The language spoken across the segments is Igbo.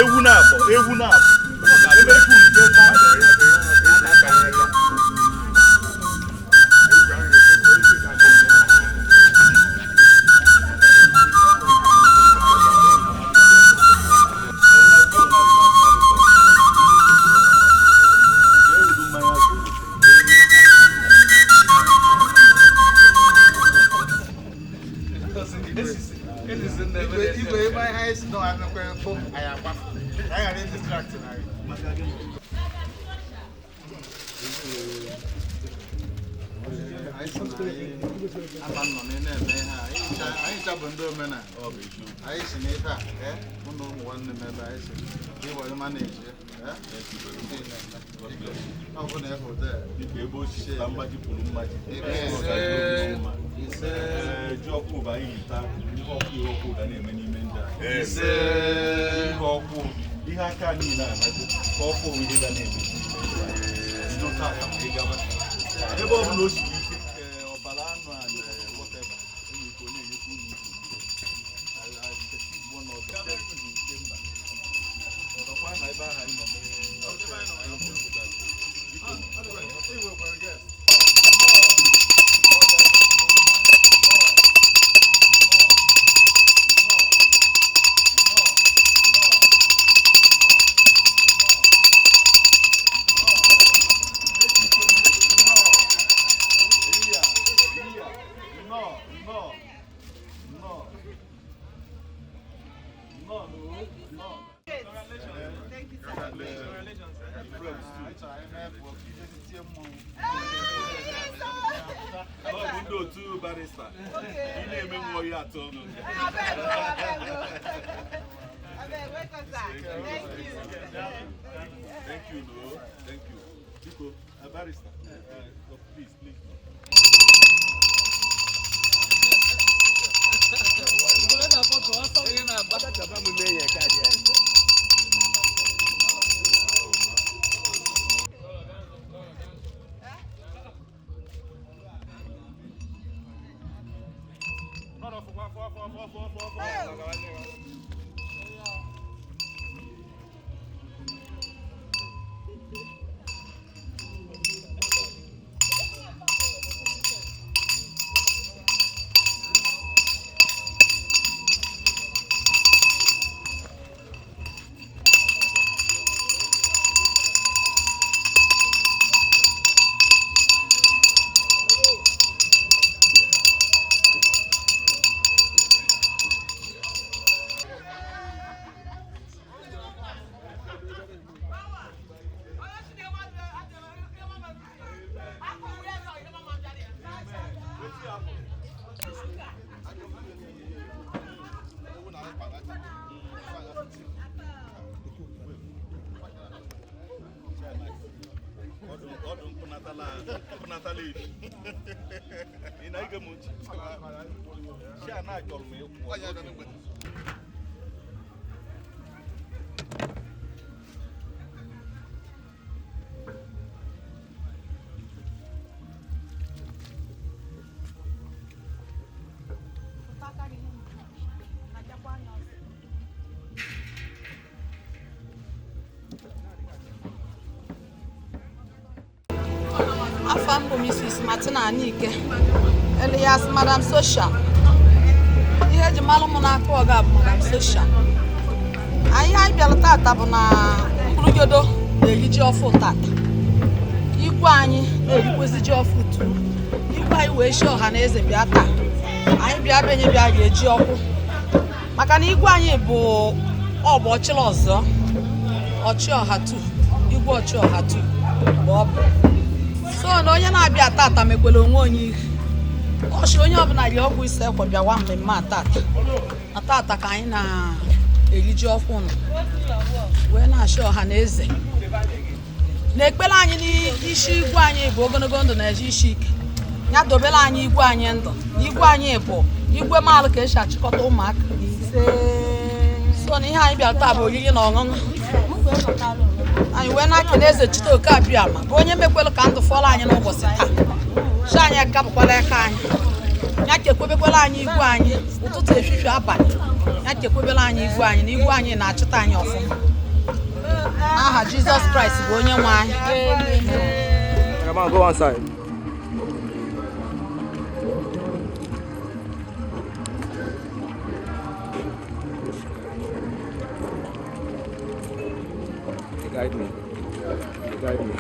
ewu na abọ ebe ku nje ta Igwe my eyes no I'm not going to I am distracted now. Afambo Mrs. Martina Anike, Elias Madam Social. Ihe ji malụ m na Akpuoga bụ Madam Social. Anyị bịara tata bụ na Mbulujodo na-eri ji ọfụ tata. Igwe anyị na-erikwezi ji ọfụ tu. Igwe anyị wee shi ọha na eze bịa taa. Anyị bịa benye bịa ga-eji ọkụ. Maka na igwe anyị bụ ọgbọ ọchịrị ọzọ. Ochioha tu. Igwe Ochioha tu bụ ọ bụ. So na onye na-abịa tata mekwele onwe onye ihe. Ọchị onye ọbụla ri ọgwụ ise kwa bịawa mmemme tata. Na tata ka anyị na-eri ji ọfụ nọ. Wee na-ashị ọha na eze. Na-ekpere anyị n'isi igwe anyị bụ ogologo ndụ na-eji isi ike. Ya dobere anyị igwe anyị ndụ. Na igwe anyị bụ igwe maalụ ka esi achịkọta ụmụaka. So na ihe anyị bịara taa bụ oriri na ọṅụṅụ. Anyị wee na-akele eze Chiteoke Abịama bụ onye mekwelu ka ndụ fọrọ anyị n'ụbọchị taa. Chi anyị kapụkwala aka anyị. Ya kekwebekwala anyị igwe anyị ụtụtụ efifie abalị. ya chekwebela anyị igwe anyị na igwe anyị na-achịta anyị ọfụma n'aha Jizọs Kraịst bụ onye nwe anyị. Come on, go on side. Guide me. Guide me.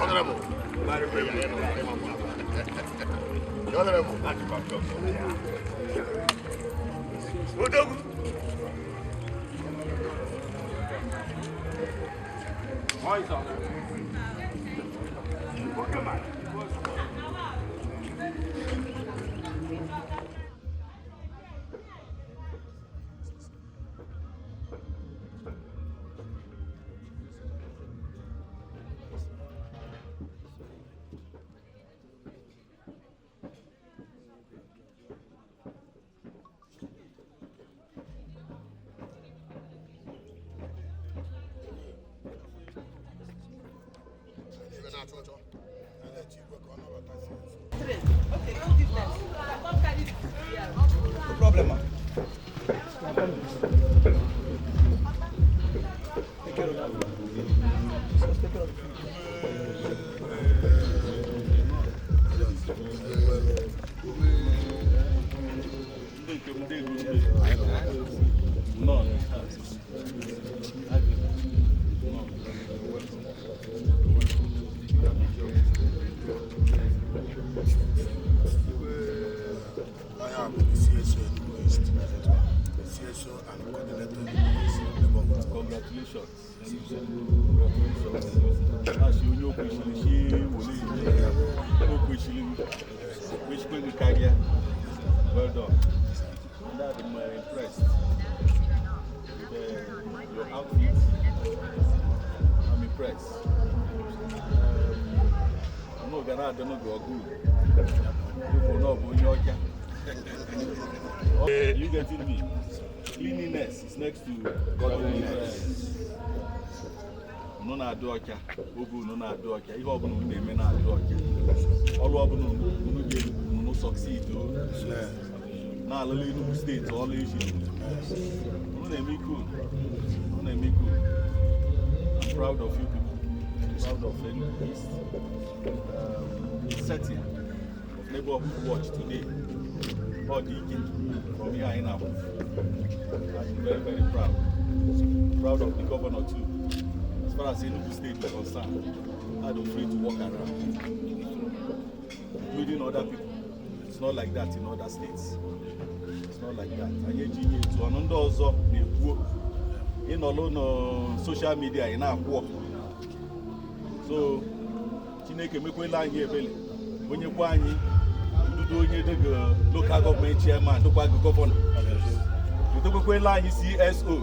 No problem, ma. Take care of that. Take care of Congratulations. As you know, well done. I'm impressed with your outfit. I'm impressed. I'm not gonna go good. You getting me? Cleanliness is next to godliness. No na do ocha, ogu no na do ocha. Ihe obunu na eme na do ocha. All obunu no dey no succeed o. Na alole Enugu state all issue. No na me cool. No na me cool. I'm proud of you people. Proud of Enugu East. Setting of neighborhood watch today. ODI from here in Akpuoga. I'm very, very proud. Proud of the governor too. As far as Enugu state is concerned, I don't free to walk around, including other people. It's not like that in other states. It's not like that. I hear to another also in all social media in Akpuoga. So, Chineke mekwe here belly. When you go local government chairman, local governor. You don't go line CSO,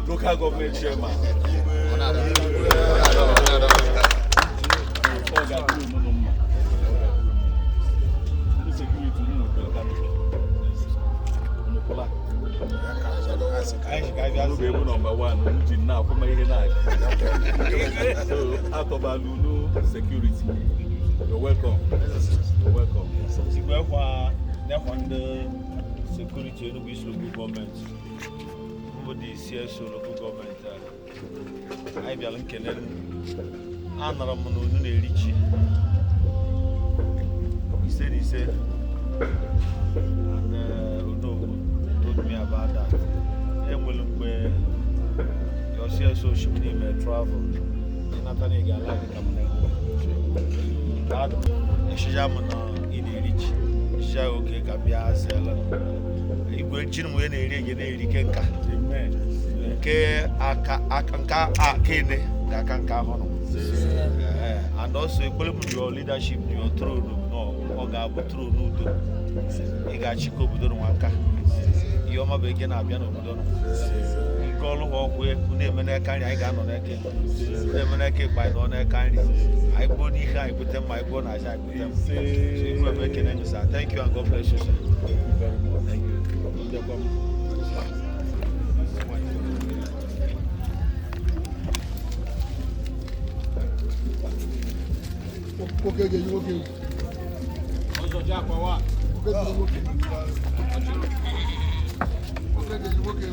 local government chairman. Number one, now for my so out of Alunu security. You're welcome. You're welcome. Security Enugu local government. Over the CSO local government. I be along Kenen. Another man who knew Richie. He said, and told me about that. And will your CSO should name a travel. Nathan like come that Shaman in a rich. Okay, Gabriel. Igwe chinu we na-eri kenka. Ke akanka akene akanka hono. And also your leadership, your throne no oga bu throne udo. Iga chiko obodo nwanka. Iyoma be ge na abia na obodo no. Nke olu ogwe unu eme na eka nri anyị ga-anọ n'eke. Unu eme na eke kpa nọ n'eka nri. Anyị gbo n'ihe anyị bute mma anyị gbo na aja anyị bute mma. So Igwe be ekene nyu sir. Thank you and God bless you sir. Thank you very much. Thank you. Okay, you okay? Also, Jack, what? Okay, you okay? Okay, you okay?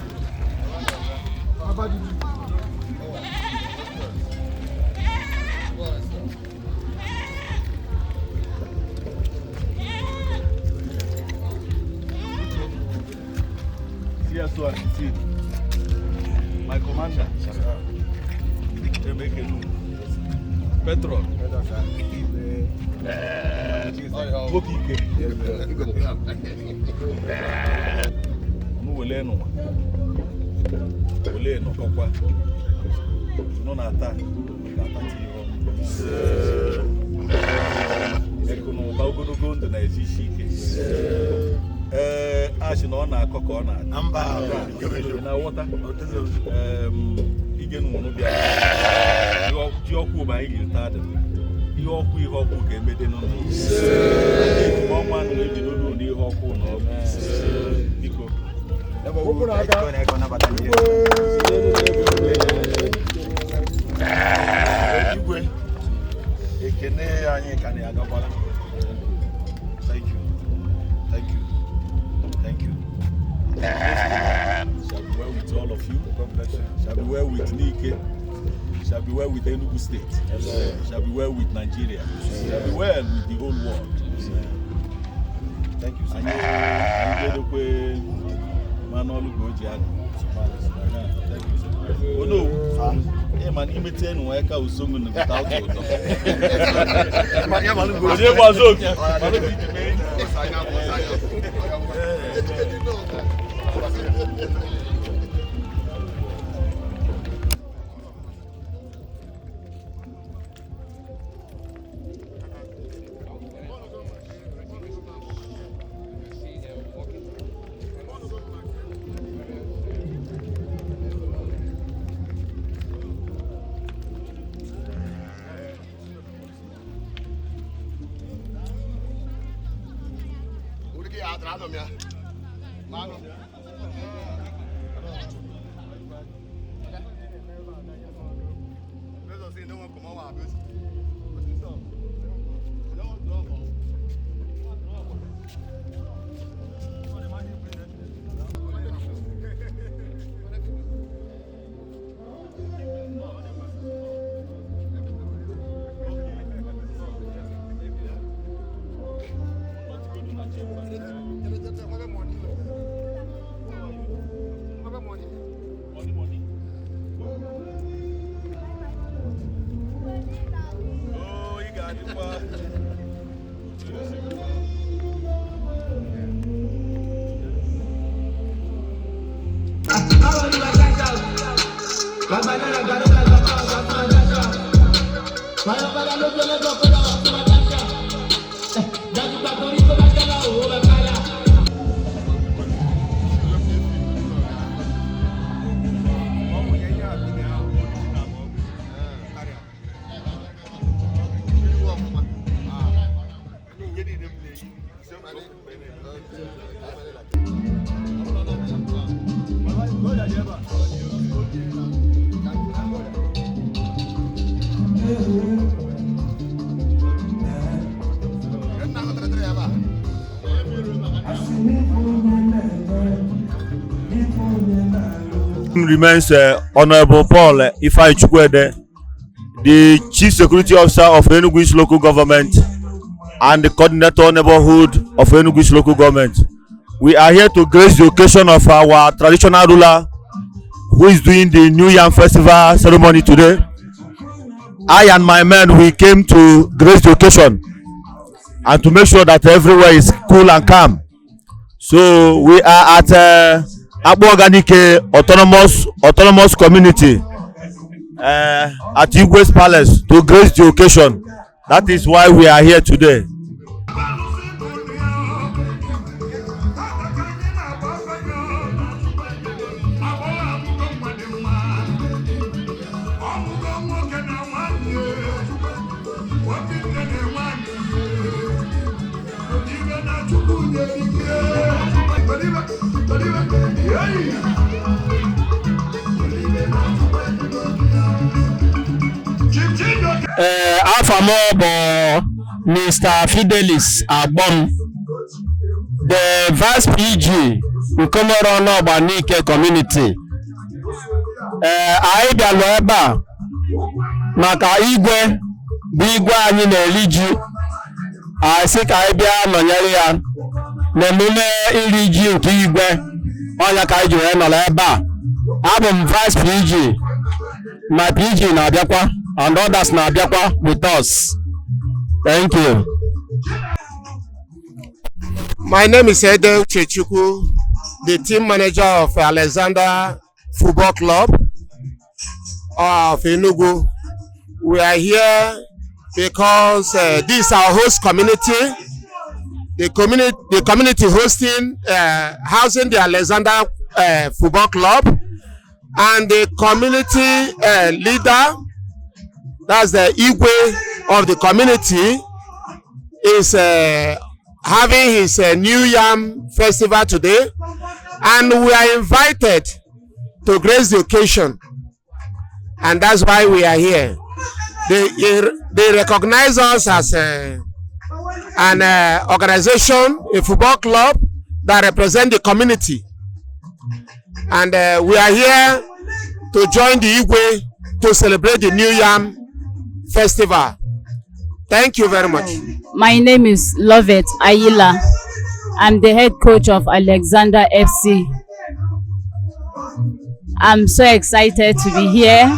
See, my commander, Petrol. Ash no na akoko na amba na water igen no bia yo ku ba igi ta de yo ku ihe oku ga emede no no man we bi no ni ihe oku no biko Igwe ekene anyị ka na agakwala. Shall be well with all of you. God bless you. Shall be well with Nike. Shall be well with Enugu State. Shall be well with Nigeria. Shall be well with the whole world. Thank you, sir. Oh no. Hey man, imitate no eka usongo no without you. Remains Honorable Paul Ifai Chukwede, the Chief Security Officer of Enugu Local Government and the Coordinator Neighborhood of Enugu Local Government. We are here to grace the occasion of our traditional ruler who is doing the New Yam Festival ceremony today. I and my men, we came to grace the occasion and to make sure that everywhere is cool and calm. So we are at Akpuoga autonomous community at Igwe's Palace to grace the occasion. That is why we are here today. Afamobo Mr. Fidelis Agbon, the Vice PG Nkomoro Obanike Community. anyị bịalụ ebe a maka Igwe bụ Igwe anyị na-eri ji. Sị ka anyị bịa nọnyere ya n'emume iri ji nke Igwe. Ọnya ka anyị ji wee nọrọ ebe a. Abụ m Vice PG. My PG na-abịakwa and others na-abịakwa with us. Thank you. My name is Ede Uchechukwu, the team manager of Alexander Football Club of Enugu. We are here because this is our host community. The community housing the Alexander Football Club, and the community leader, that's the Igwe of the community, is having his New Yam festival today, and we are invited to grace the occasion, and that's why we are here. They recognize us as an organization, a football club that represents the community, and we are here to join the Igwe to celebrate the New Yam festival. Thank you very much. My name is Lovett Ayila. I'm the head coach of Alexander FC. I'm so excited to be here.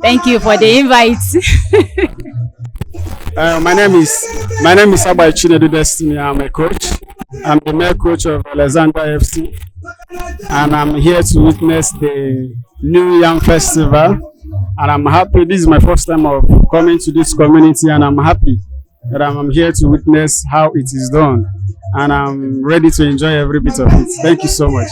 Thank you for the invite. My name is Chinedu Destiny. I'm a coach. I'm the main coach of Alexander FC, and I'm here to witness the New Yam Festival. And I'm happy. This is my first time of coming to this community, and I'm happy that I'm here to witness how it is done, and I'm ready to enjoy every bit of it. Thank you so much.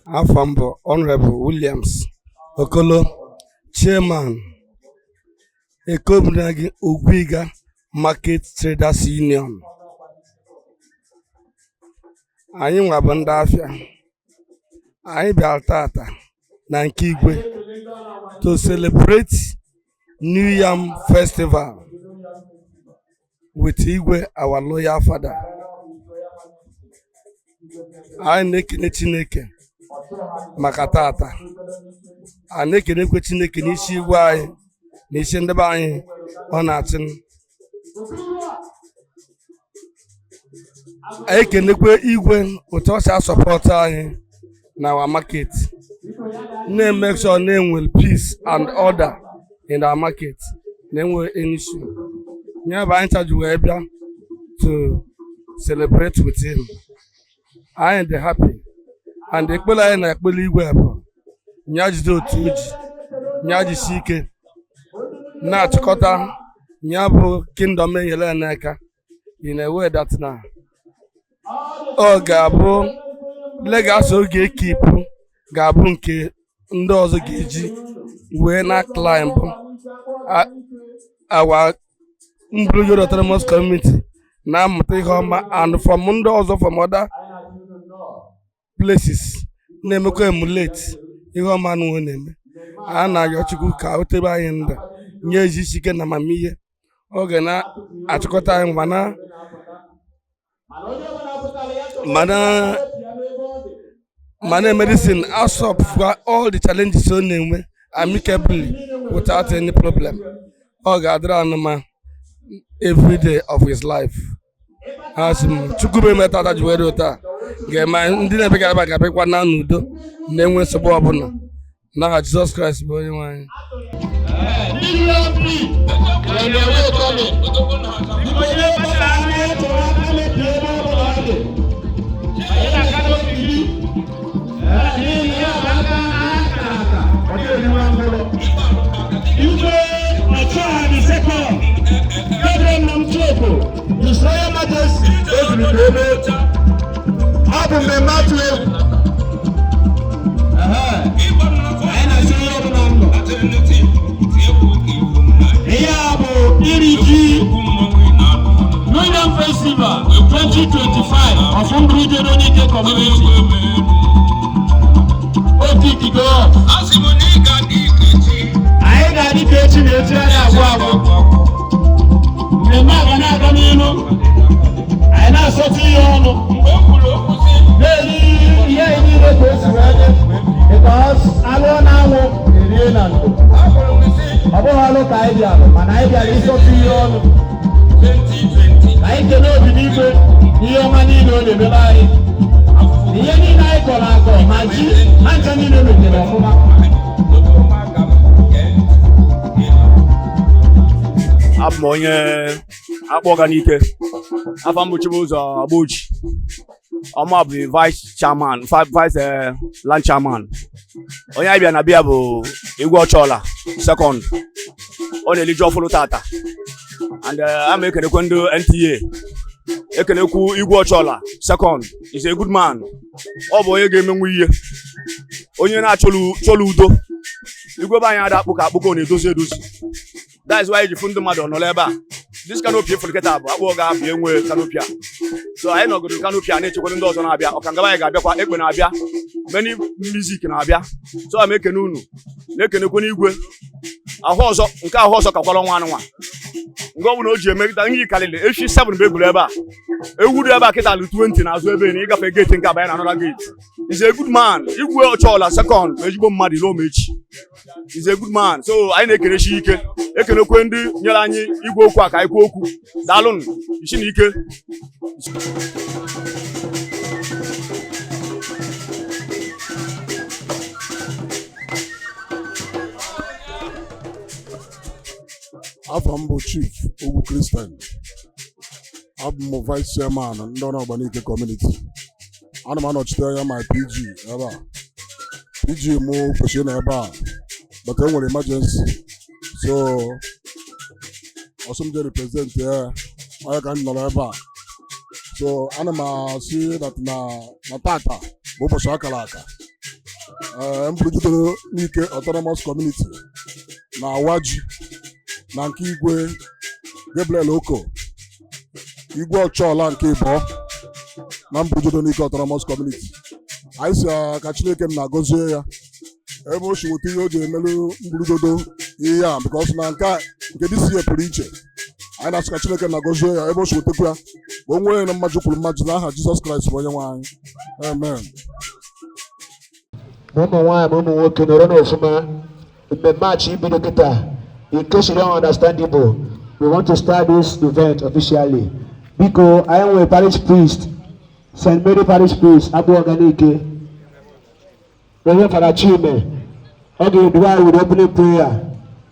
Afambo Honorable Williams Okoh, Chairman, Ekobunagi Ogwiga Market Traders Union. Anyị nwabụ ndị afịa. Anyị bịara tata na nke Igwe to celebrate New Yam Festival with Igwe, our loyal father. Anyị na-ekene Chineke maka tata. Anyị na-ekenekwe Chineke n'isi Igwe anyị na isi ndị be anyị ọ na-achị. Anyị kenekwe Igwe otu ọ si support anyị na our market. Na-make sure na-enwe peace and order in our market. Na-enwe any issue. Nye bụ anyị chaji wee bịa to celebrate with him. I am happy, and the people I na ekpele Igwe bụ nyaji do otu ji nyaji sike na achịkọta nya bụ kingdom enyere n'aka in a way that na ọ ga-abụ legacy oge keep ga-abụ nke ndị ọzọ ga-eji wee na climb our Mbulujodo autonomous community na amụta ihe ọma, and from ndị ọzọ from other places na-emekwa emulate ihe ọma n'ụwa na-eme. A na-arịọ Chukwu ka o tebe anyị ndụ nye ezi ike na amamihe oge na-achịkọta anyị mana medicine asop for all the challenges so na-enwe amicably without any problem. Ọ ga-adịrị anụma every day of his life. Asị m Chukwu bụ eme tata ji were ụta ga-eme ndị na-ebega ebe ga-abịakwa na n'udo na-enwe nsogbu ọbụla n'aha Jizọs Kraịst bụ onye nwe anyị. Igwe Ochioha the second, Gabriel Nnamchi, His Royal Majesty, Obodo, Abu Mmatu. Freedom Festival 2025 of Mbulujodo community. Okikigo. I got the kitchen to tell you what. The man I got in. I know something on. Yeah, you need to because I don't know I don't look idea, and idea is something on. I cannot believe it. You money no the lie. The any night or I go, Manchi, Anthony no the Akpuoga n'ike. Afa mbuchibu ụzọ Abuchi. Ọma bụ vice chairman, vice land chairman. Onye abịa na bịa bụ Igwe Ochioha second. Ọ na-eliju ọfụlụ tata. And I'm ekenekwe ndị NTA. Ekenekwu Igwe Ochioha second. He's a good man. Ọ bụ onye ga-emenwu ihe. Onye na-achọlụ udo. Igwe be anyị ada akpụka akpụkọ na-edozi edozi. That is why you find the mother on Oleba. This canopy for the Ketaba, Akpuoga, Yenwe, Canopia. So I know good canopy and nature when those on Abia, or Kangaba, Abia, many music in Abia. So I make a nunu, make a Igwe, a horse, a horse of Kapalon. Go no make the Kali, if she's 7 big labor. A wood ever get out 20 as well, and you got a gate in Cabana another gate. He's a good man. Igwe Ochioha second, Vegetable Muddy Lomich. He's a good man. So I make a shike. Ekenekwendi nyelanyi Igwe okwu aka ikwu okwu. Dalun, Ishinike. Afambo Chief Ogu Christian. I'm Vice Chairman and Obanike Community. I'm my PG. PG mo question eba, but I will emergency. So, also represent here. I can know eba. So, I'm see that na tata. Bobo shakalaka. Mbulujodo Nike Autonomous Community. Na Waji. Na Igwe Gabriel Okoh. Igwe Ochioha nke Ibo na Mbulujodo Nike Autonomous Community. I see ka Chineke na-agọzie ya ebe o shiwote ihe o ji emelu Mbulujodo ihe ya because na nke disi ya pụrụ iche. Anyị na-asị ka Chineke na-agọzie ya ebe o shiwotekwa ya ka o nwee na mmadụ kwuru mmadụ n'aha Jizọs Kraịst bụ Onyenwe anyị. Amen. Ụmụ nwaanyị ụmụ nwoke nọrọ n'ofuma mmemme a ibido kịta. In case you don't understand Igbo, we want to start this event officially. Because I am a parish priest, St. Mary Parish Priest, Akpuoga Nike. Reverend Father Chime. Okay, do I with opening prayer?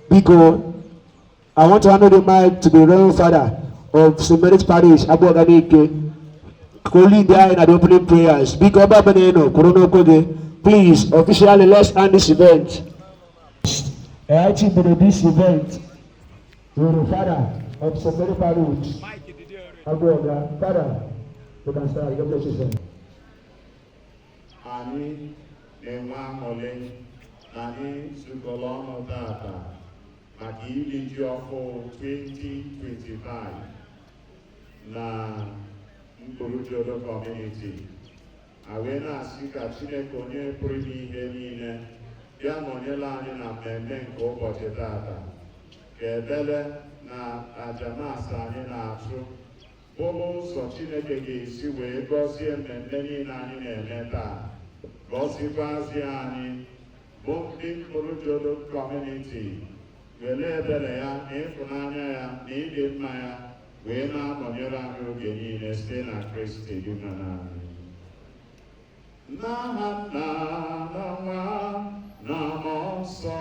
Because I want to hand the mic to the Reverend Father of St. Mary's Parish, Akpuoga Nike. Calling there in the opening prayers. Because please, officially, let's end this event. I actually did this event with the father of St. Mary's Parish. Akpuoga, Father, you can start. God bless you, sir. Ani enwa ole ani sukolon data maka iri ji ọkụ 2025 na Mbulujodo community. Awe na-asị ka Chineke onye pụrụ ihe niile bịa nọnyere anyị na mmemme nke ụbọchị tata ka ebele na ajanasa anyị na-atụ bụrụ ụzọ Chineke ga-esi wee gọzie mmemme niile anyị na-eme taa, gọzikwazie anyị bụ ndị Mbulujodo community were ebere ya na ịfụnanya ya na ịdị mma ya wee na-anọnyere anyị oge niile site na Kristi dị na anyị. N'aha Nna na Nwa na Mmụọ Nsọ.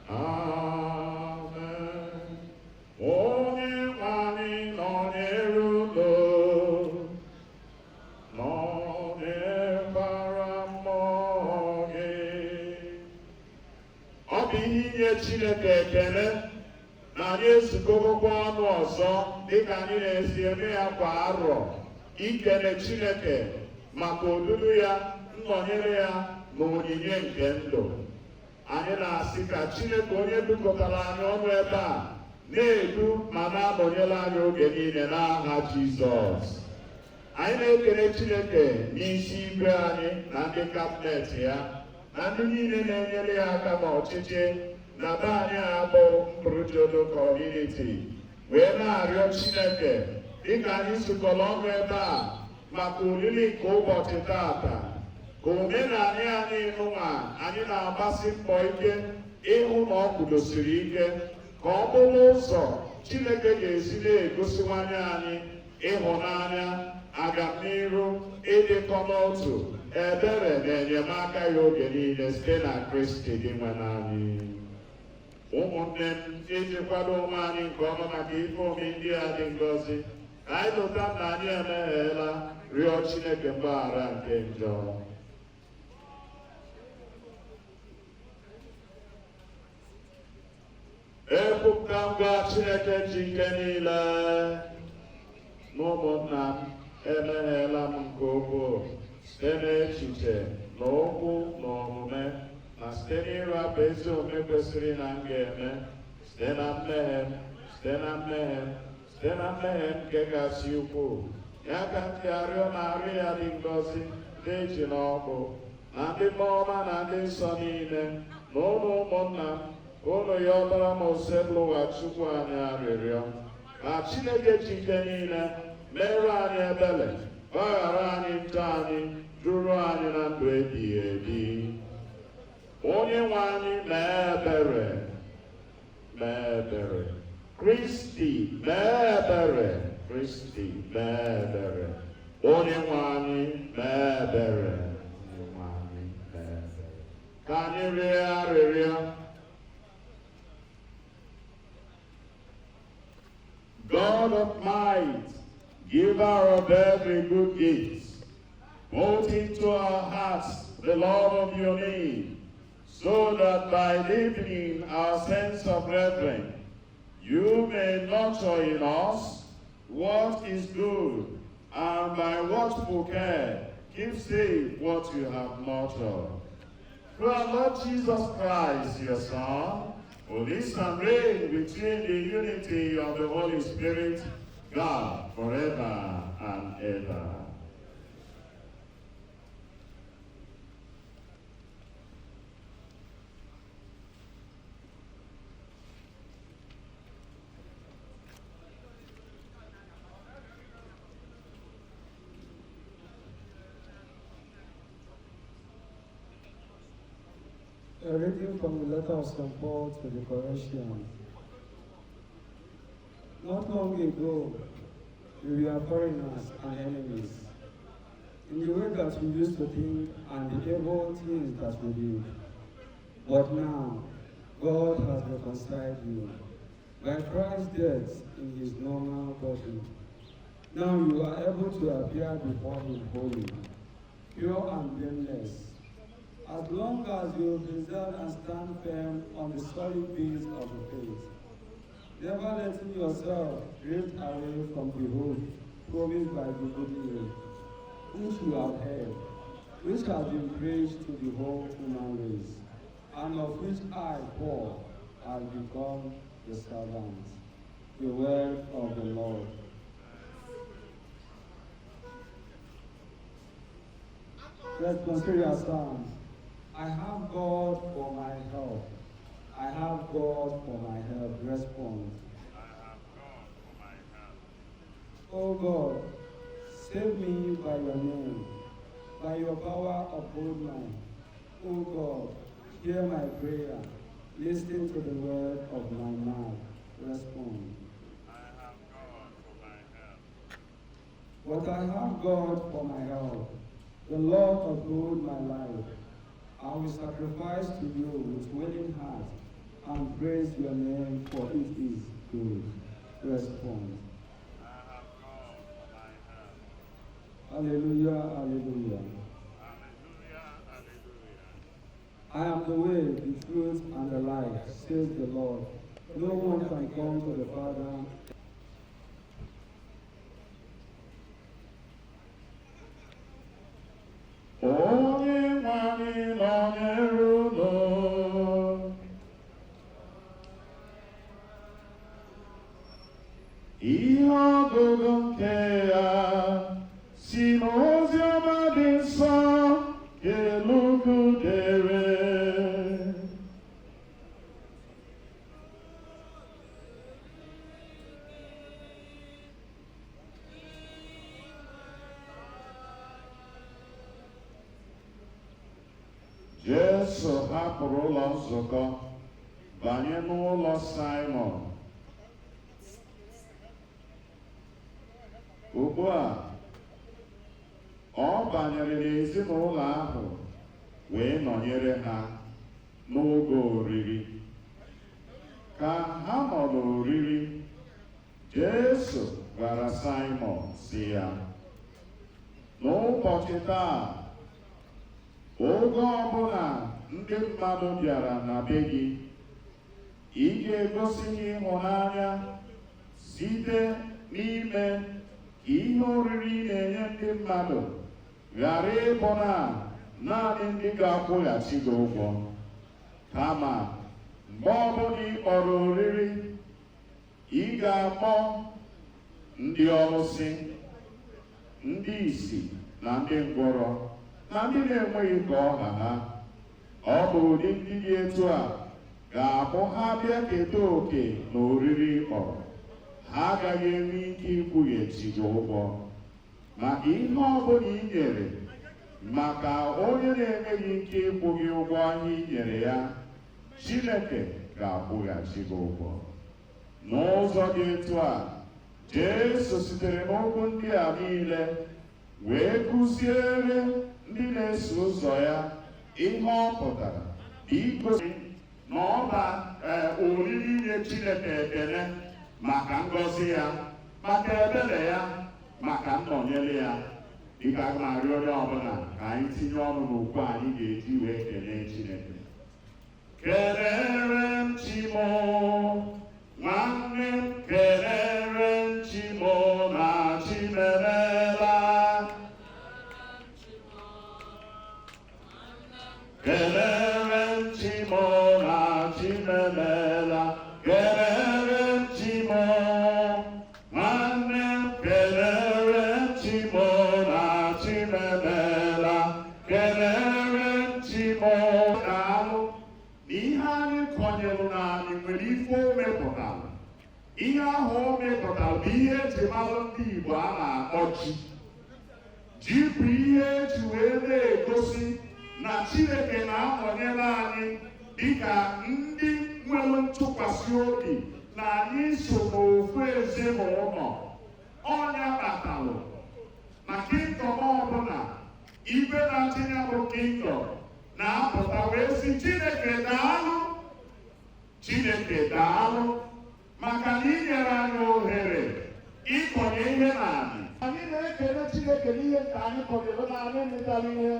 Amen. Onye nwe anyị nọnyere udo, nọnyere inye Chineke ekele na anyị ezukọgokwa ọnụ ọzọ dịka anyị na-esi eme ya kwa arọ ikele Chineke maka odudu ya, nnọnyere ya na onyinye nke ndụ. Anyị na-asị ka Chineke onye dukọtara anyị ọnụ ebe a na-edu ma na-anọnyere anyị oge niile n'aha Jizọs. Anyị na-ekele Chineke n'isi igwe anyị na ndị kabinet ya na ndị niile na-enyere ya aka n'ọchịchị na be anyị a bụ Mbulujodo Community, wee na-arịọ Chineke dịka anyị zukọrọ ọnụ ebe a maka oriri nke ụbọchị tata, ka omenala anyị nụnwa anyị na-agbasi mbọ ike ịhụ na ọ kwudosiri ike, ka ọ bụrụ ụzọ Chineke ga-esi na-egosiwanye anyị ịhụnanya, agamnihu, ịdịkọ n'otu, ebere na enyemaka ya oge niile site na Kristi dị nwe n'anyị. Ụmụnne m, iji kwado ụmụ anyị nke ọma maka ife omi ndị a dị ngọzi, ka anyị lụta na anyị emeghela rịọ Chineke mgbaghara nke njọ. Ekwupụta ngwa Chineke ji ike niile n'ụmụnna m, emeghela m nke ukwuu site n'echiche na okwu na omume na site n'ịrapụ ezi omume kwesịrị na m ga-eme, site na mmehie m nke kasị ukwuu. Ya ka m ji arịọ na arị ya dị ngọzi dị ji n'ọkụ na ndị ọma na ndị nsọ niile na ụlọ ụmụnna m, ụlọ ya ọbara m oseblụwa Chukwu anyị arịrịọ ka Chineke ji ike niile merụ anyị ebere, gbaghara anyị njọ anyị, duru anyị na ndụ ebighị ebi. Onye nwe anyị mee ebere, mee ebere. Kristi mee ebere, Kristi mee ebere. Onye nwe anyị mee ebere, onye nwe anyị mee ebere. Ka anyị rịọ arịrịọ. God of might, giver of every good gift, put into our hearts the love of your name, so that by deepening our sense of reverence, you may nurture in us what is good, and by watchful care keep safe what you have nurtured. Through our Lord Jesus Christ, your Son, who lives and reigns between the unity of the Holy Spirit, God, forever and ever. A reading from the letter of St. Paul to the Colossians. Not long ago, we were foreigners and enemies, in the way that we used to think and the evil things that we did. But now, God has reconciled you by Christ's death in his normal body. Now you are able to appear before him holy, pure and blameless, as long as you preserve and stand firm on the solid base of the faith, never letting yourself drift away from the hope promised by the good news, which you have heard, which has been preached to the whole human race, and of which I, Paul, have become the servant. The word of the Lord. Responsorial Psalms. I have God for my help. I have God for my help. Response. I have God for my help. O God, save me by your name. By your power uphold me. O God, hear my prayer. Listen to the word of my mouth. Response. I have God for my help. But I have God for my help. The Lord uphold my life. I will sacrifice to you with willing heart and praise your name, for it is good. Response. I have God for my help. Hallelujah, hallelujah. Hallelujah, hallelujah. I am the way, the truth, and the life, says the Lord. No one can come to the Father onye nwanyị nọnyere unu. Ihe ọgụgụ nke ya si n'ozi ọma dị nsọ nke Luku dere. Jesu hapụrụ ụlọ nzukọ banye n'ụlọ Simon. Ugbu a, ọ banyere n'ezinụlọ ahụ wee nọnyere ha n'oge oriri. Ka ha nọ n'oriri, Jesu gwara Simon sị ya, n'ụbọchị taa, oge ọbụla ndị mmadụ bịara na be gị, ị ga-egosi ịhụnanya site n'ime ihe oriri na-enye ndị mmadụ ghara ịbụ na naanị ndị ga-akwụghachi gị ụgwọ, kama mgbe ọbụla ị kpọrọ oriri, ị ga-akpọ ndị ọlụsị, ndị ìsì na ndị ngwọrọ na ndị na-enweghị ka ọha ha. Ọ bụ ụdị ndị dị etu a ga-abụ ha bịa keta oke na oriri kpọrọ, ha agaghị enwe ike ikwughachi gị ụgwọ maka ihe ọbụla ị nyere. Maka onye na-enweghị ike ịkwụ gị ụgwọ ahụ ị nyere ya, Chineke ga-akwụghachi gị ụgwọ. N'ụzọ dị etu a, Jesu sitere n'okwu ndị a niile wee kụziere ndị na-eso ụzọ ya ihe ọ pụtara igosi na ọ ba oriri inye Chineke ekele maka ngọzi ya, maka ebere ya, maka nnọnyere ya. Dịka a na-arịọ onye ọbụla ka anyị tinye ọnụ n'okwu anyị ga-eji wee kelee Chineke. Kelere m Chimo, nwanne m, kelere m Chimo na Chimerela. Kelere m Chimo na Chimerela. Kelere m Chimo, nwanne m, kelere m Chimo na Chimerela. Kelere m Chimo na-alụ n'ihe anyị kọnyere n'anyị nwere ife o mepụtara. Ihe ahụ o mepụtara bụ ihe eji malụ ndị Igbo a na-akpọ ji. Ji bụ ihe eji wee na-egosi na Chineke na-anọnyere anyị dịka ndị nwere ntụkwasị obi na anyị so n'ofu ezinụlọ. Ọnya kpatalụ na kingdom ọbụla ibe na-achịnya bụ kingdom na-apụta wee sị Chineke daalụ, Chineke daalụ maka na ị nyere anyị ohere ịkọnye ihe n'anyị. Anyị na-ekele Chineke n'ihe nke anyị kọnyere na anyị mịtara ihe,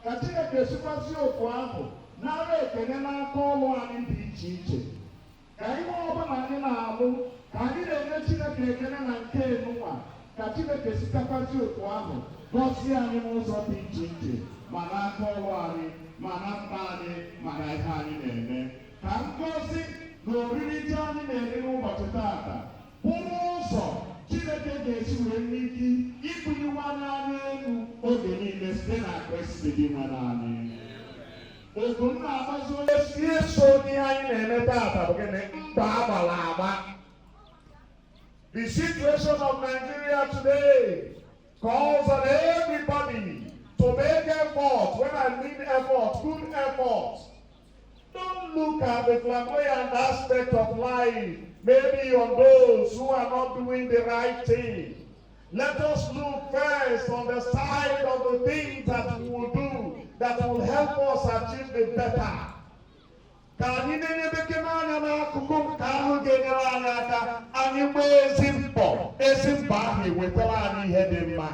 ka Chineke sikwazi otu ahụ nara ekele n'aka ọlụ anyị dị iche iche. Ka ihe ọbụla anyị na-alụ, ka anyị na-enye Chineke ekele na nke enunwa, ka Chineke sikakwazi otu ahụ gọzie anyị n'ụzọ dị iche iche, ma n'aka ọlụ anyị, ma na mkpa anyị, ma na ihe anyị na-eme. Ka ngọzi na oriri ji anyị na-eri n'ụbọchị taata bụrụ ụzọ Chineke ga-esi wee n'ike ịbụnyewa anyị elu oge niile site na Kristi dị nwa anyị. Ogu nna agbazi onye si eso n'ihe anyị na-eme taata bụ gịnị? Mba agbala agba. The situation of Nigeria today calls on everybody to make effort. When I mean effort, good effort. Don't look at the flamboyant aspect of life, maybe on those who are not doing the right thing. Let us look first on the side of the things that we will do that will help us achieve the better. Ka anyị na-enyebeke n'anya n'akụkụ nke ahụ ga-enyere anyị aka, anyị gbaa ezi mbọ ahụ ewetara anyị ihe dị mma.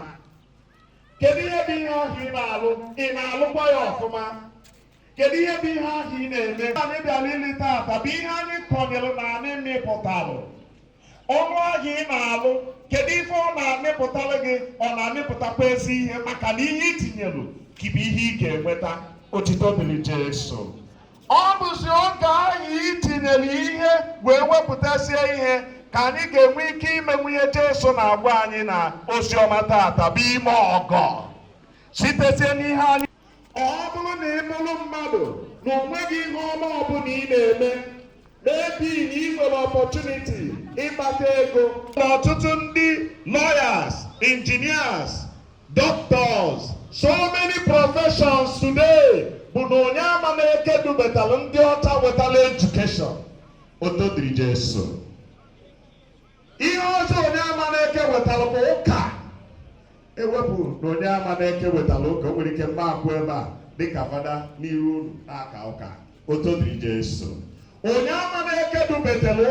Kedu ihe bụ ihe ọhụ ị na-alụ? Ị na-alụkwa ya ọfụma? kedu ihe bụ ihe ahụ ị na-eme? Anyị bịara ili tata bụ ihe anyị kọnyere na anyị mịpụtalụ. Ọnụ ahịa ị na-alụ, kedu ife ọ na-amịpụtalụ gị? Ọ na-amịpụtakwa ezi ihe maka na ihe itinyelu kibu ihe ị ga-enweta. Otito dịrị Jesu. Ọ bụzi oge ahụ itinyere ihe wee wepụtasịa ihe ka anyị ga-enwe ike imenwu ihe Jesu na-agwa anyị na oziọma tata bụ ime ọgọ sitezie n'ihe anyị. Ọ bụrụ na ị mụrụ mmadụ na onweghị ihe ọma ọbụla ị na-eme, maybe na ị nwere opportunity ịkpata ego. Ọtụtụ ndị lawyers, engineers, doctors, so many professions today bụ na onye ama na-eke dubetalụ ndị ọcha wetala education. Oto dịrị Jesu. Ihe ọzọ onye ama na-eke wetalụ bụ ụka. Ewepụ na onye ama na-eke wetalụ ụka, o nwere ike mma akwụ ebe a dịka fada n'iru unu na-aka ụka. Oto dịrị Jesu. Onye ama na-eke dubetalụ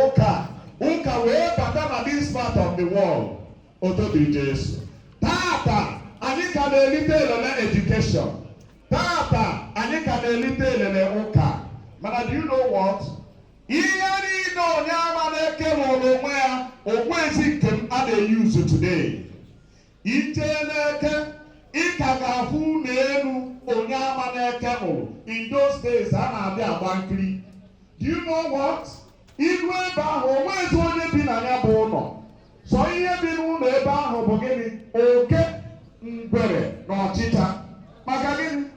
ụka wee bata na this part of the world. Oto dịrị Jesu. Tata anyị ka na-elite elele education. Tata anyị ka na-elite elele ụka. Mana do you know what? Ihe niile onye ama na-eke rụrụ onwe ya, onwezi nke m a na-eyuzu today. Ije na-eke, ị ka ga-afụ n'elu onye ama na-eke rụrụ. In those days, a na-abịa agba nkiri. Do you know what? Iru ebe ahụ, onwezi onye bi na ya bụ ụlọ. So ihe bi n'ụlọ ebe ahụ bụ gịnị? Oke, ngwere na ọchịcha. Maka gịnị?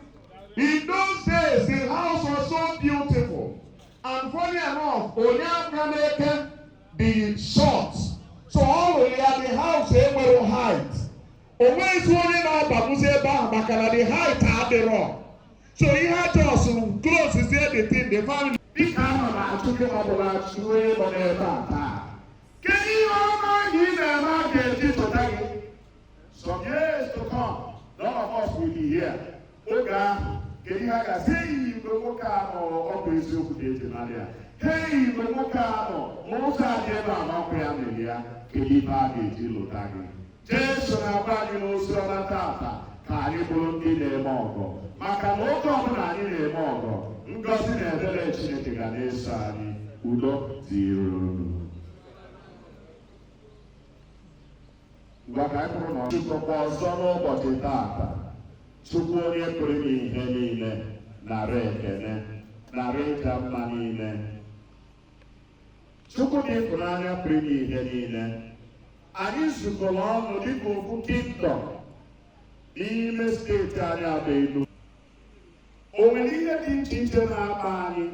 In those days, the house was so beautiful. And funny enough, onye aka na-eke the short. So all of the house enwere height. Onwezi onye na-abaguzi ebe ahụ maka na the height adịrọ. So ihe ajọ sụrụ close is the thing, the family. Dịka ahụ na-achụ gị ọbụla chụọ ịnọ n'ebe a taa. Kedu ihe ọma ị na-eme a ga-eji chọta gị? Some years to come, none of us will be here. Oge ahụ, kedu ihe a ga-asị eyi mgbe nwoke ahụ ọkụ eziokwu ga-eji narị ya? Eyi mgbe nwoke ahụ n'ụzọ adị ebe a n'ọkụ ya mere ya, kedu ihe a ga-eji lụta gị? Jesu na-agba anyị n'ozi ọma tata ka anyị bụrụ ndị na-eme ọgọ. Maka na oge ọbụla anyị na-eme ọgọ, ngọzi na ebere Chineke ga na-eso anyị. Udo dịrị unu. Ngwa ka anyị bụrụ na ọchịkọkwa ọzọ n'ụbọchị tata. Chukwu onye pụrụ ime ihe niile nara ekele, nara ịja mma niile. Chukwu dị ịfụnanya pụrụ ime ihe niile. Anyị zukọrọ ọnụ dịka ofu kingdom n'ime steeti anyị abụ Enugu. O nwere ihe dị iche iche na-akpa anyị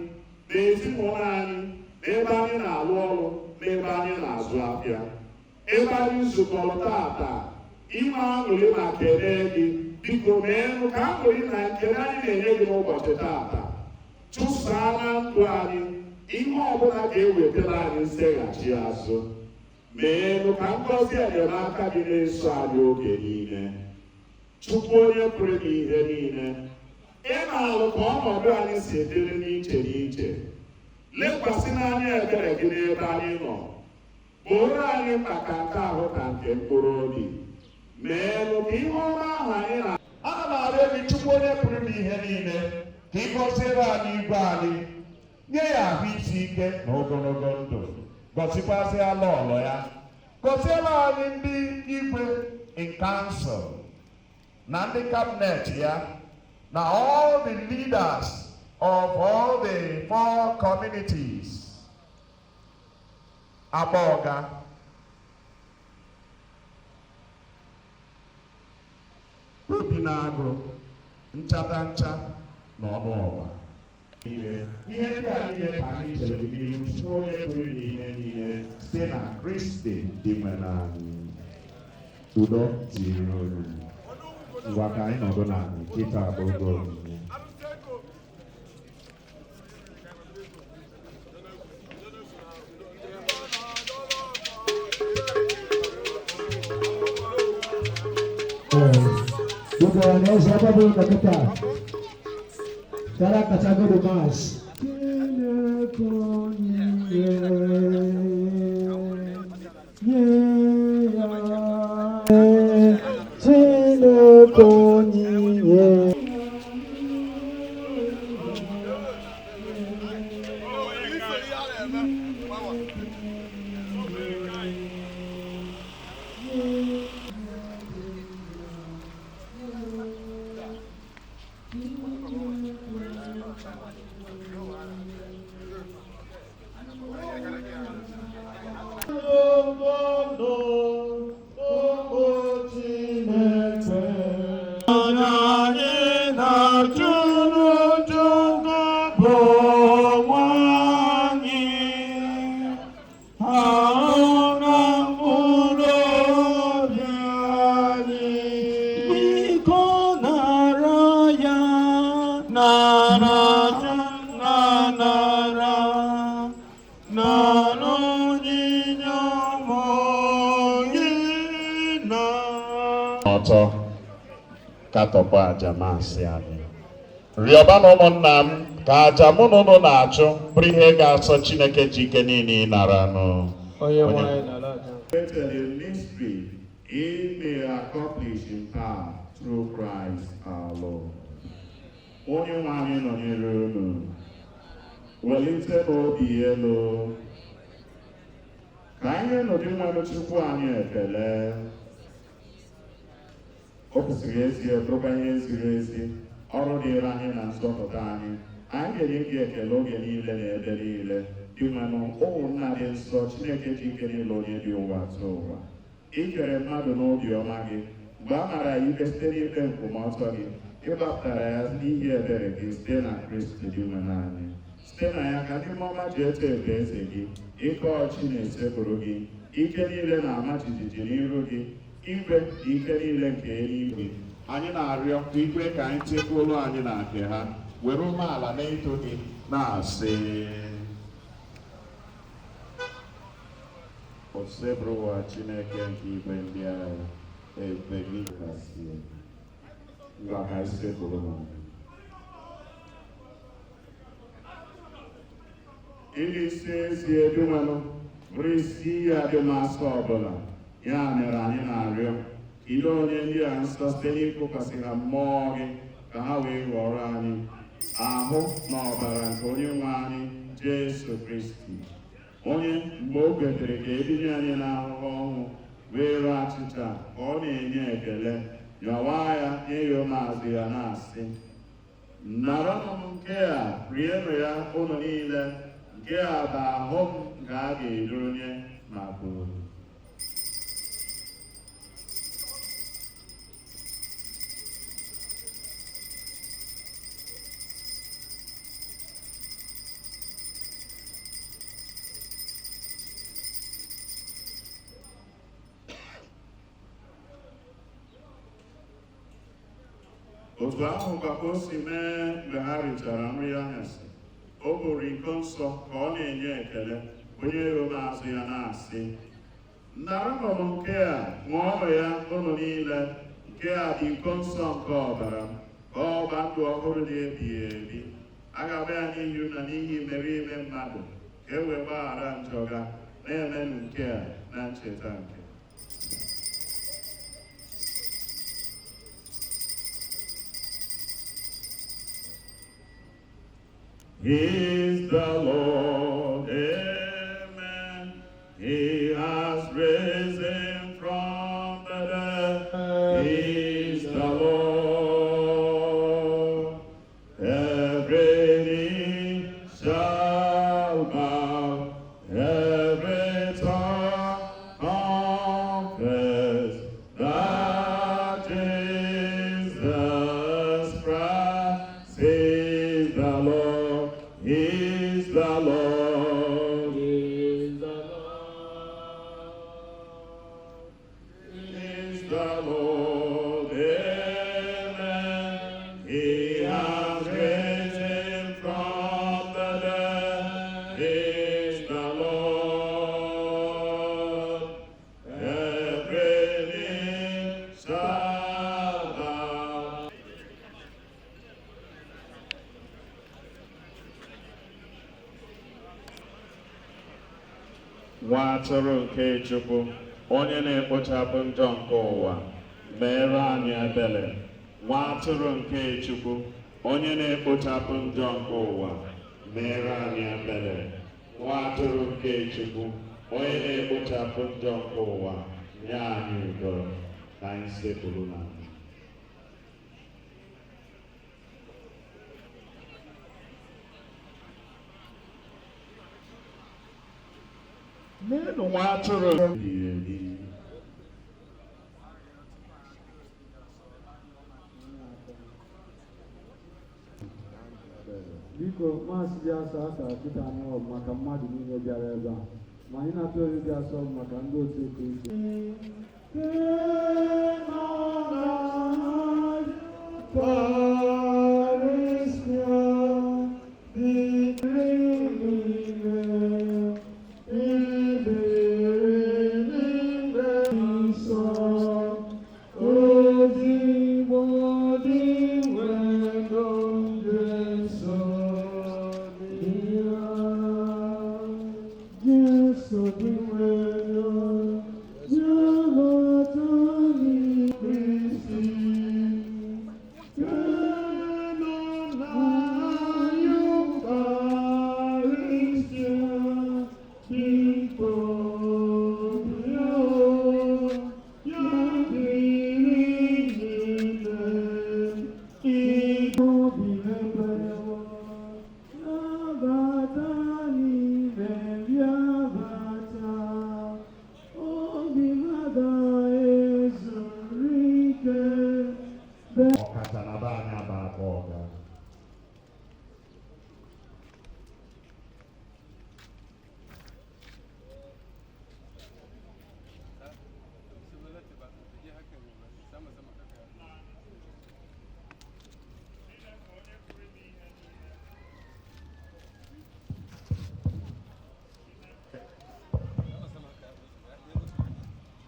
n'ezinụlọ anyị, n'ebe anyị na-alụ ọrụ, n'ebe anyị na-azụ ahịa. Ebe anyị zukọrọ tata, inwe aṅụrị ma kelee gị. Biko meenụ ka aṅụrị na nkele anyị na-enye gị n'ụbọchị tata chụsaa na ndụ anyị ihe ọbụla ga-ewetara anyị nseghachi azụ. Meenụ ka ngọzi enyemaka gị na-eso anyị oge niile. Chukwu onye pụrụ ime ihe niile, ị na-alụ ka ọnọdụ anyị si dịrị n'iche n'iche. Lekwasị n'anya ebere gị n'ebe anyị nọ. Bụrụ anyị maka nke ahụ ka nke mkpụrụ obi. Meenụ ka ihe ọma ahụ anyị na ana m arịọ gị Chukwu onye pụrụ ime ihe niile ka ị gọziere anyị igwe anyị, nye ya ahụ isi ike na ogologo ndụ. Gọzikwazị ala ọlọ ya. Gọziere anyị ndị igwe in council na ndị cabinet ya na all the leaders of all the 4 communities. Akpuoga, obi na-agụ, nchata ncha na ọnụ ọgba. Ihe ndị a niile ka anyị chere n'ihu Chukwu onye pụrụ ime ihe niile site na Kristi dị nwere anyị. Udo dịrị unu. Ngwa ka anyị nọdụ na nkịta bụ oge onyinye. Bukan siapa pun kita. Cara kacago mas. ọtọ katọpụ aja masị anyị rịọba na ụmụnna m ka aja mụ na ụnụ na-achụ bụrụ ihe ga-asọ Chineke ji ike niile ịnara nụ He may accomplish in power through Christ our Lord. Onye nwe anyị nọnyere unu welite n'obi elu ka anyị nọdụ nwanụ Chukwu anyị ekele. O kwesịrị ezi bụrụkwa ihe ziri ezi ọrụ dịrị anyị na nzọpụta anyị. Anyị ga-enye gị ekele oge niile na ebe niile dị nwanụ ụmụnna dị nsọ Chineke ji ike niile onye dị ụwa tụ ụwa. Ị kere mmadụ n'obi ọma gị mgbe a mara ya ikpe site n'ikpe nkwụmọtọ gị ịgbapụtara ya n'ihi ebere gị site na Kristi dị nwe naanị site na ya ka ndị ọma ji eto efe eze gị ike ọchị na-esepụrụ gị ike niile na-ama jijiji n'iru gị igwe na ike niile nke eluigwe anyị na-arịọ ka igwe ka anyị chekwa ụlọ anyị na nke ha were umeala na-eto gị na-asị osebụrụwa Chineke nke igwe ndị agha ebe gị kasị ngwa ka isepụrụ ha ili isi ezi edumanụ bụrụ isi iyi adịmasị ọbụla ya mere anyị na-arịọ ile onye ndị a nsọ site n'ịkụkwasị ha mmụọ gị ka ha wee ghọrọ anyị ahụ na ọbara nke onye nwe anyị Jesu Kristi onye mgbe o kwetere ka ebinye anyị n'ahụhụ ọnwụ wee rụọ achịcha ka ọ na-enye ekele nyọwa ya nye ya ụmụazụ ya na-asị naranụ m nke a rienụ ya ụlọ niile nke a bụ ahụ m nke a ga-eri onye maka unu otu ahụ ka o si mee mgbe ha richara nri anyasị o buru iko nsọ ka ọ na-enye ekele onye azụ ya na-asị naranụ m nke a ṅụọnụ ya unu niile nke a bụ iko nsọ nke ọbara m ka ọgba ndụ ọhụrụ na-ebighị ebi agaba ya n'ihi unu na n'ihi ime mmadụ ka e wee gbaghara njọga na-emenụ nke a na ncheta nke He is the Lord, amen. He has risen from the dead. He is the Lord. Every knee shall bow, every tongue confess that Jesus Christ is the Lord. Is the Lord, is the Lord, is the Lord, amen. He has risen from the dead, is the Lord. Every knee shall bow. Nwa atụrụ nke Chukwu onye na-ekpochapụ njọ nke ụwa mere anyị ebere. Nwa atụrụ nke Chukwu onye na-ekpochapụ njọ nke ụwa mere anyị ebere. Nwa atụrụ nke Chukwu onye na-ekpochapụ njọ nke ụwa nye anyị udo na anyị sekpuru na Nenu nwa atụrụ biko maasị bịa asa kịta anyị ọgụ maka mmadụ niile bịara ebe a ma anyị na-atụ ori bịa asọ maka ndị otu Ekristo.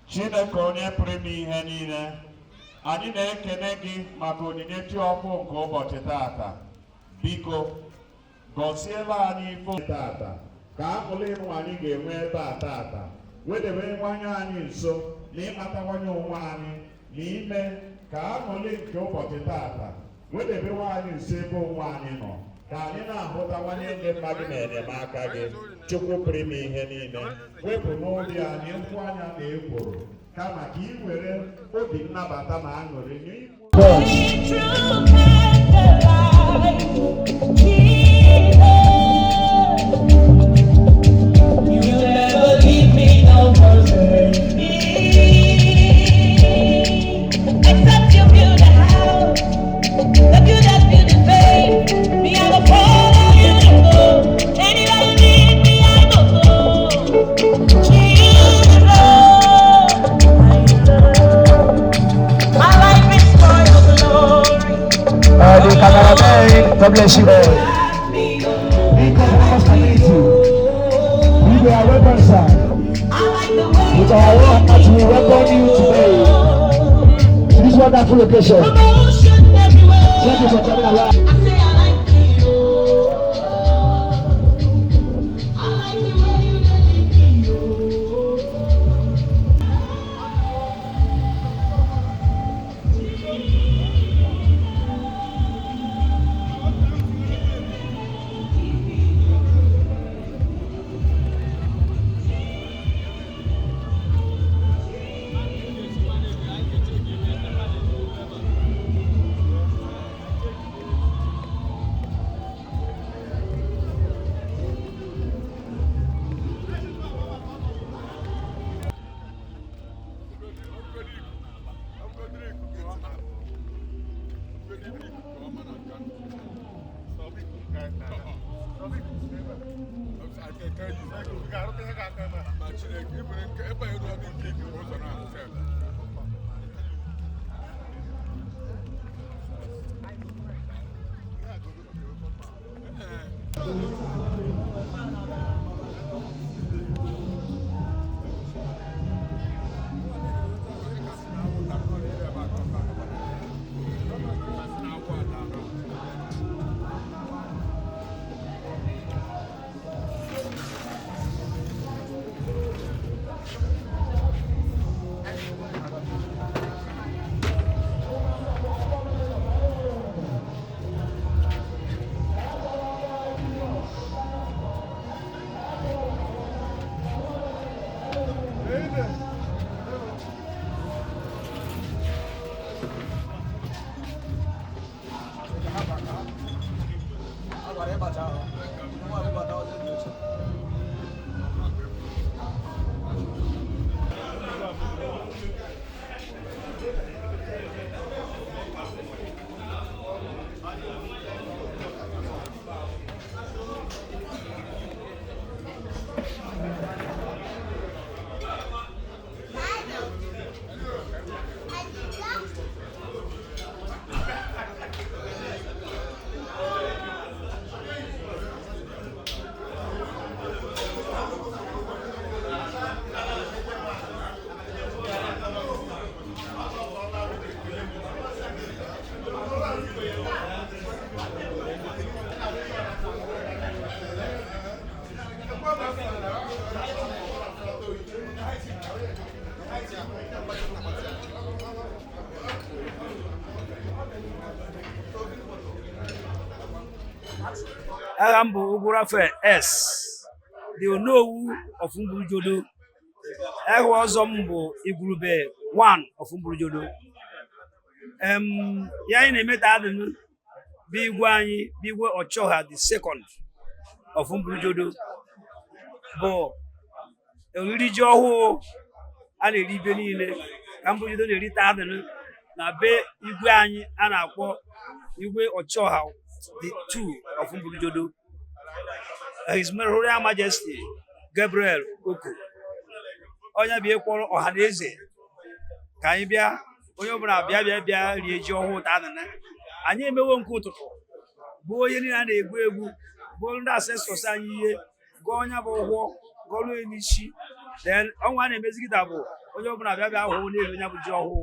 Chineke onye pụrụ ime ihe niile, anyị na-ekene gị maka onyinye chi ọkụ nke ụbọchị tata. Biko gọziela anyị ife tata ka akụlụ ịnụ anyị ga-enwe ebe a tata, wedebewanye anyị nso na ịkpatawanye onwe anyị na ime ka akụlụ nke ụbọchị tata wedebewe anyị nso ebe onwe anyị nọ, ka anyị na-ahụtawanye ndị mmadụ na enyemaka gị. Chukwu pụrụ ime ihe niile, wepụ n'obi anyị nkwụ anya na ekworo, kama ka ị were obi nnabata na aṅụrị God bless you all. We are welcome, sir. With our own heart, we welcome you today to this wonderful location. Thank you for coming along. Agambo Ugurafe S, the Onowu of Mbulujodo. Egwozombo Igurube 1 of Mbulujodo. Ya ina emeta adịnụ bụ igwe anyị bụ igwe Ochioha the second of Mbulujodo bụ oriri ji ọhụụ a na-eri ibe niile ka Mbulujodo na-erite adịnụ na be igwe anyị a na-akpọ igwe Ochioha the 2 of Mbulujodo. His Royal Majesty Gabriel Okoh onye bịa kpọrọ ọha na eze ka anyị bịa onye ọbụla bịa rie ji ọhụụ tadịna anyị emewo nke ụtụtụ bụ onye niile a na-egwu egwu bụ ndị asesọs anyị ihe gụọ onye bụ ụgwọ gọrụ n'isi then ọnwa a na-emezigide bụ onye ọbụla bịa hụ n'elu onye bụ ji ọhụụ.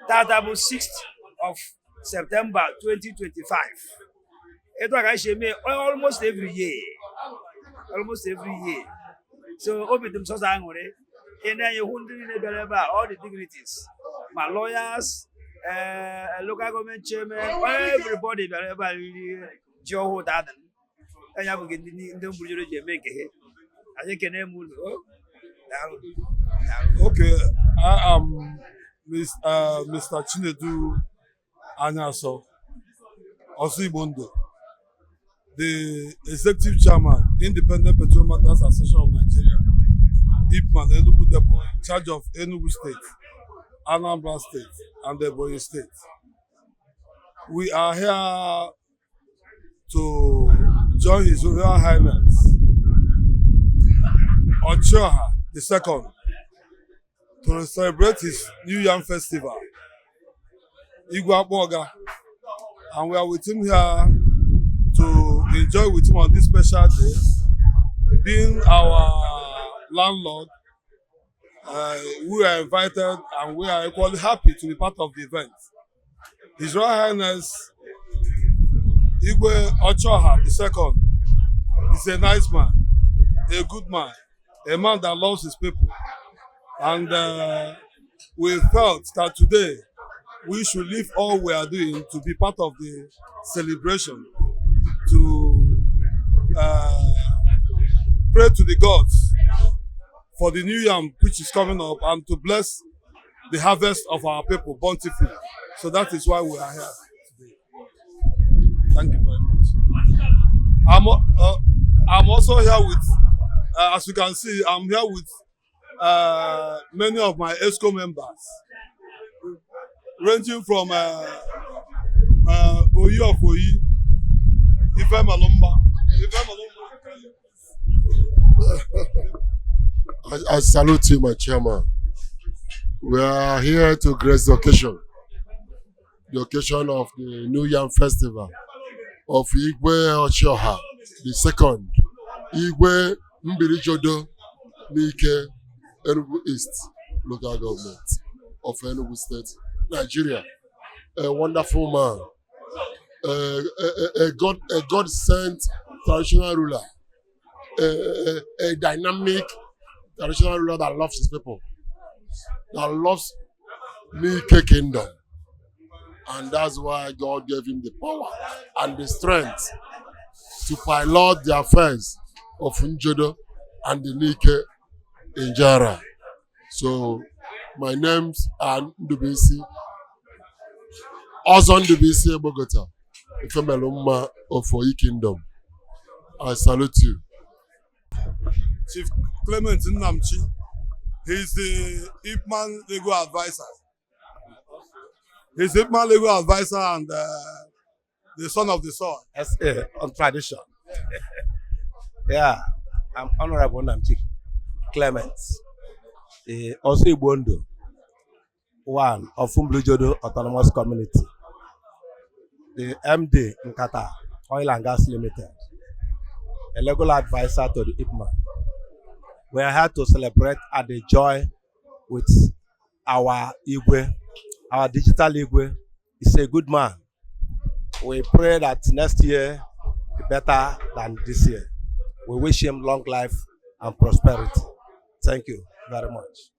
Tata bụ 6th of September 2025. Etu a ka anyị si eme almost every year. So obi dị m sọsọ aṅụrị ị na-enye hụ ndị niile bịara ebe a all the dignitaries, my lawyers, local government chairman, everybody bịara ebe a riri ji ọhụụ dadị anya bụghị ndị Mbulujodo ji eme nke ha. Anyị kene m ụlọ. Okay, I am Mr. Chinedu Anyaso, Osigbondo, the Executive Chairman, Independent Petroleum Matters Association of Nigeria, IPMAN, Enugu Depot, in charge of Enugu State, Anambra State, and Obodo State. We are here to join His Royal Highness Ochioha II to celebrate his New Yam Festival, Igwe Akpuoga, and we are with him here to enjoy with him on this special day. Being our landlord, we are invited and we are equally happy to be part of the event. His Royal Highness Igwe Ochioha II is a nice man, a good man, a man that loves his people. And we felt that today we should leave all we are doing to be part of the celebration, to pray to the gods for the new yam which is coming up and to bless the harvest of our people bountifully. So that is why we are here today. Thank you very much. I'm also here with, as you can see, I'm here with many of my ESCO members, ranging from Oyi of Oyi, Ife Malumba. I salute you, my chairman. We are here to grace the occasion of the New Yam Festival of Igwe Ochioha II, Igwe Mbulujodo Nike, Enugu East local government of Enugu State, Nigeria. A wonderful man, a God-sent traditional ruler, a dynamic traditional ruler that loves his people, that loves Nike Kingdom. And that's why God gave him the power and the strength to pilot the affairs of Mbulujodo and the Nike in Jara. So my names are Ndubisi, Ozon Ndubisi Bogota, Ifemeluma of Oyi Kingdom. I salute you. Chief Clement Nnamchi, he's the IPMAN legal advisor. He's the IPMAN legal advisor and the son of the soil. SA on tradition. Yeah, I'm Honorable Nnamchi Clement, the Osigbondo, one of Mbulujodo Autonomous Community, the MD in Qatar, Oil and Gas Limited, a legal advisor to the IPMAN. We are here to celebrate and enjoy with our Igwe, our digital Igwe. He's a good man. We pray that next year be better than this year. We wish him long life and prosperity. Thank you very much.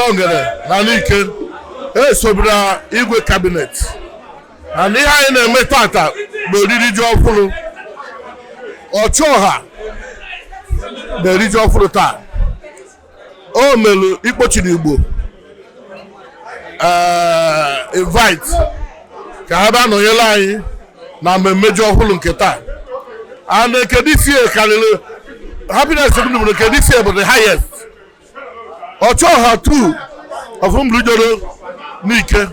Ongere na Nike esobira Igwe cabinet and ihe anyị na-eme tata bụ oriri ji ọfụrụ Ochioha na-eri ji ọfụrụ taa o melu ikpochiri Igbo invite ka ha bịa nọnyere anyị na mmemme ji ọhụrụ nke taa and kedu isi karịrị happiness bụ kedu isi bụ the highest Ochioha 2 of Mbulujodo n'ike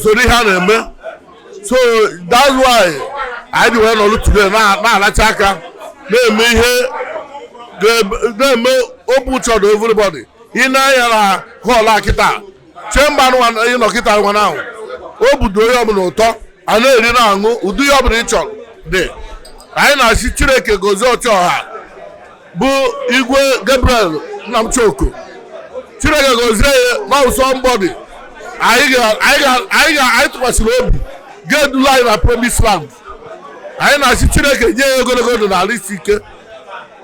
soro ihe a na-eme so that's why anyị ji wee nọrọ today na-alacha aka na-eme ihe na-eme open chọrọ everybody ị na-anya na họl akịta chemba ịnọ kịta nwa ahụ o budo onye ọbụla ụtọ a na-eri na-aṅụ ụdị ihe ọbụla ị chọrọ dị anyị na-asị Chineke gozie Ochioha bụ Igwe Gabriel Nnamchi Okoh Chineke gozie ya n'ụsọ mbọdị anyị tụkwasịrị obi ga-edula anyị na promised land anyị na-asị Chineke nye ya ogologo ndụ n'ala isi ike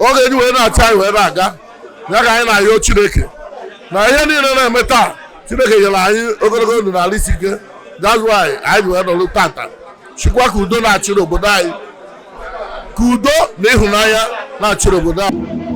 oge eji wee na-achị anyị wee na-aga ya ka anyị na-ayọ Chineke na ihe niile na-eme taa Chineke nyere anyị ogologo ndụ n'ala isi ike that's why anyị ji wee nọrọ tata chịkwa ka udo na-achịrị obodo anyị ka udo na ịhụnanya na-achịrị obodo anyị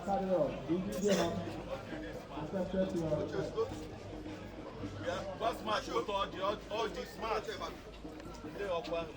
carry on. If you have accepted your What's match with all this match? They are one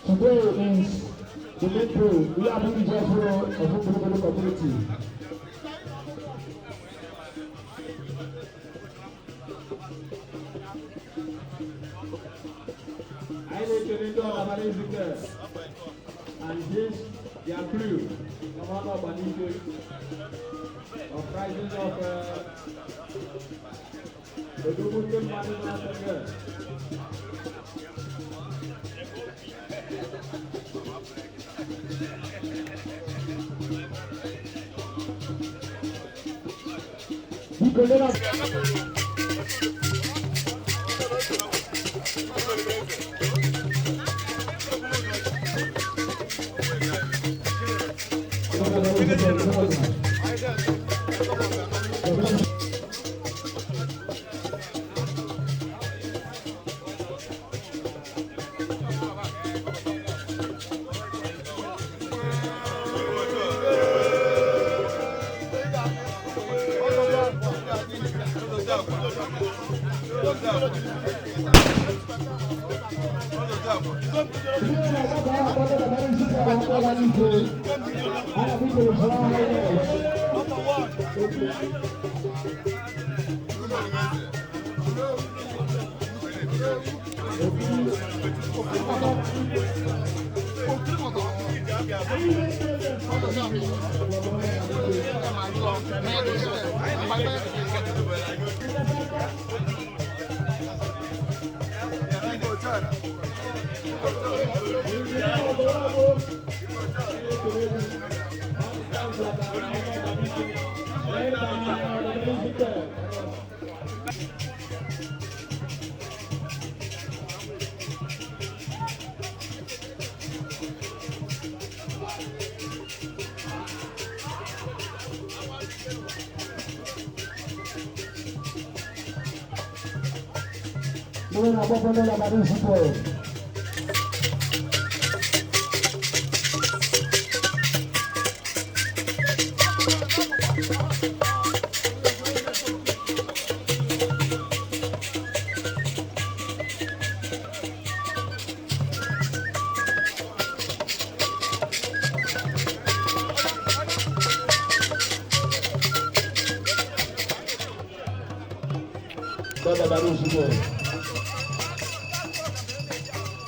Today is the metro. We are being careful of the community. I need to know about it and this their crew. Come on, of prices of the good money.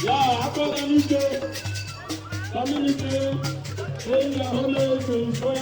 Yeah, community, hey, I want to enjoy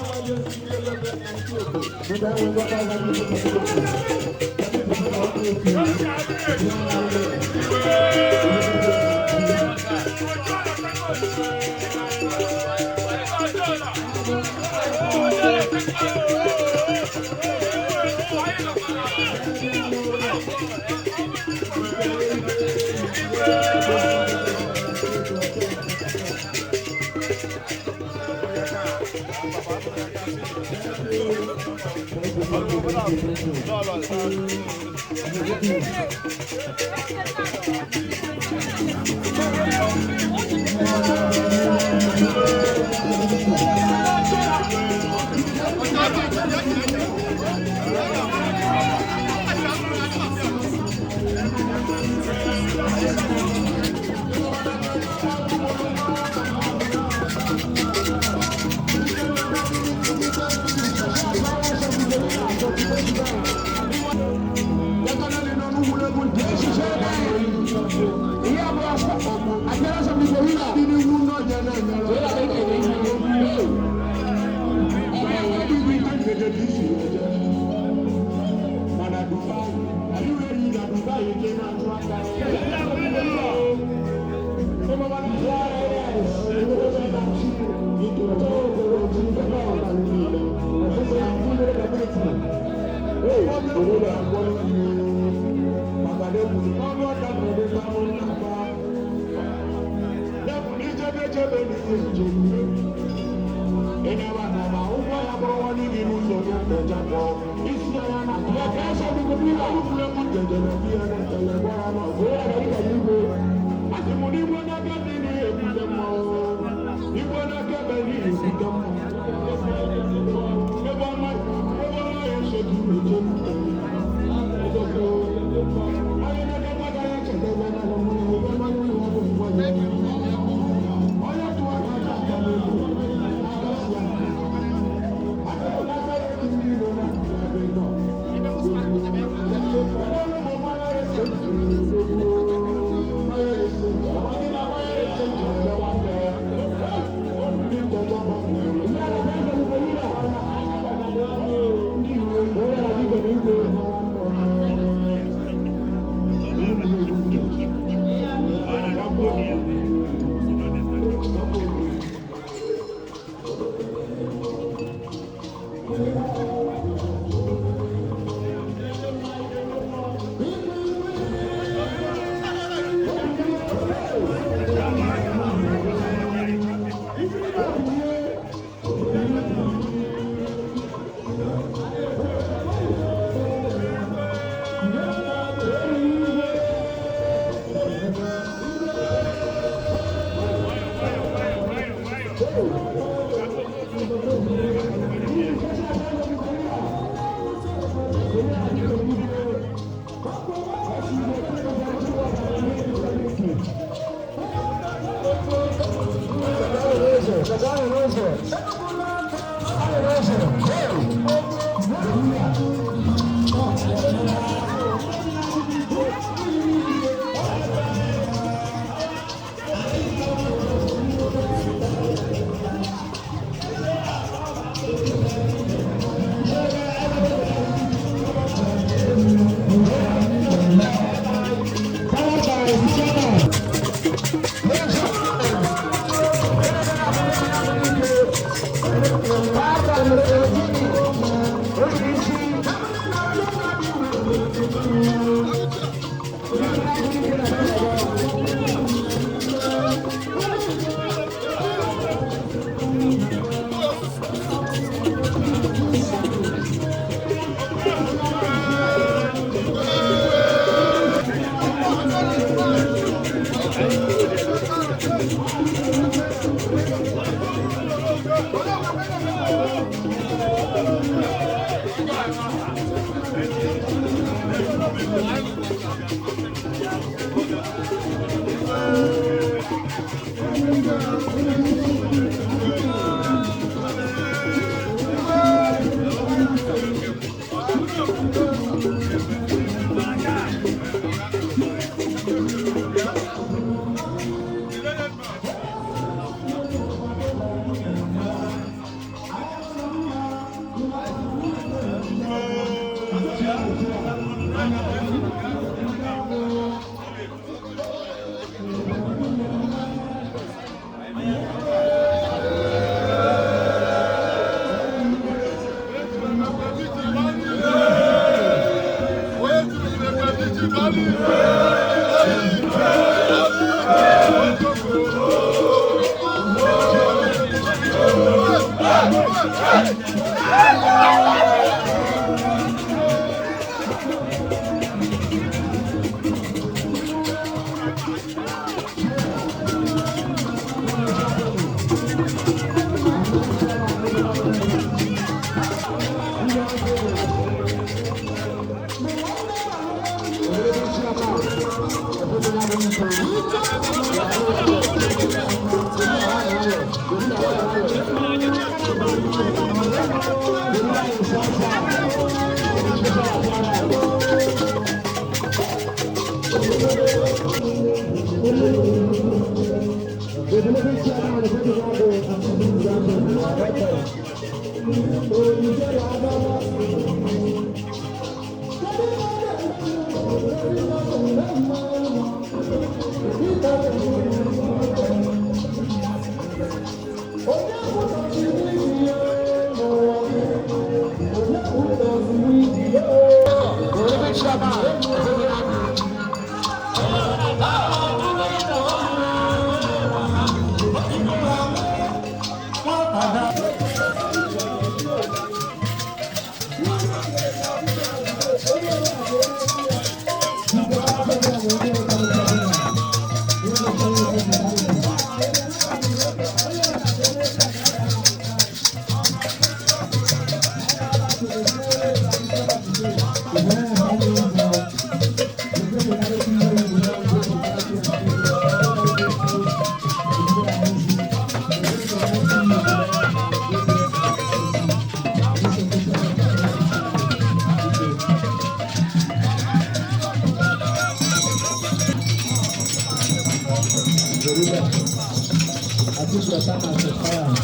I think your time has expired.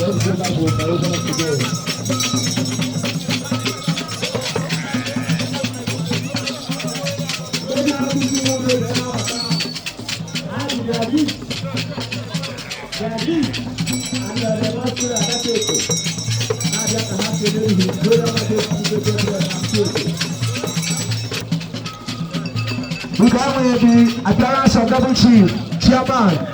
Let's go back to operations today. We can with the appearance of Double Chief, Chairman.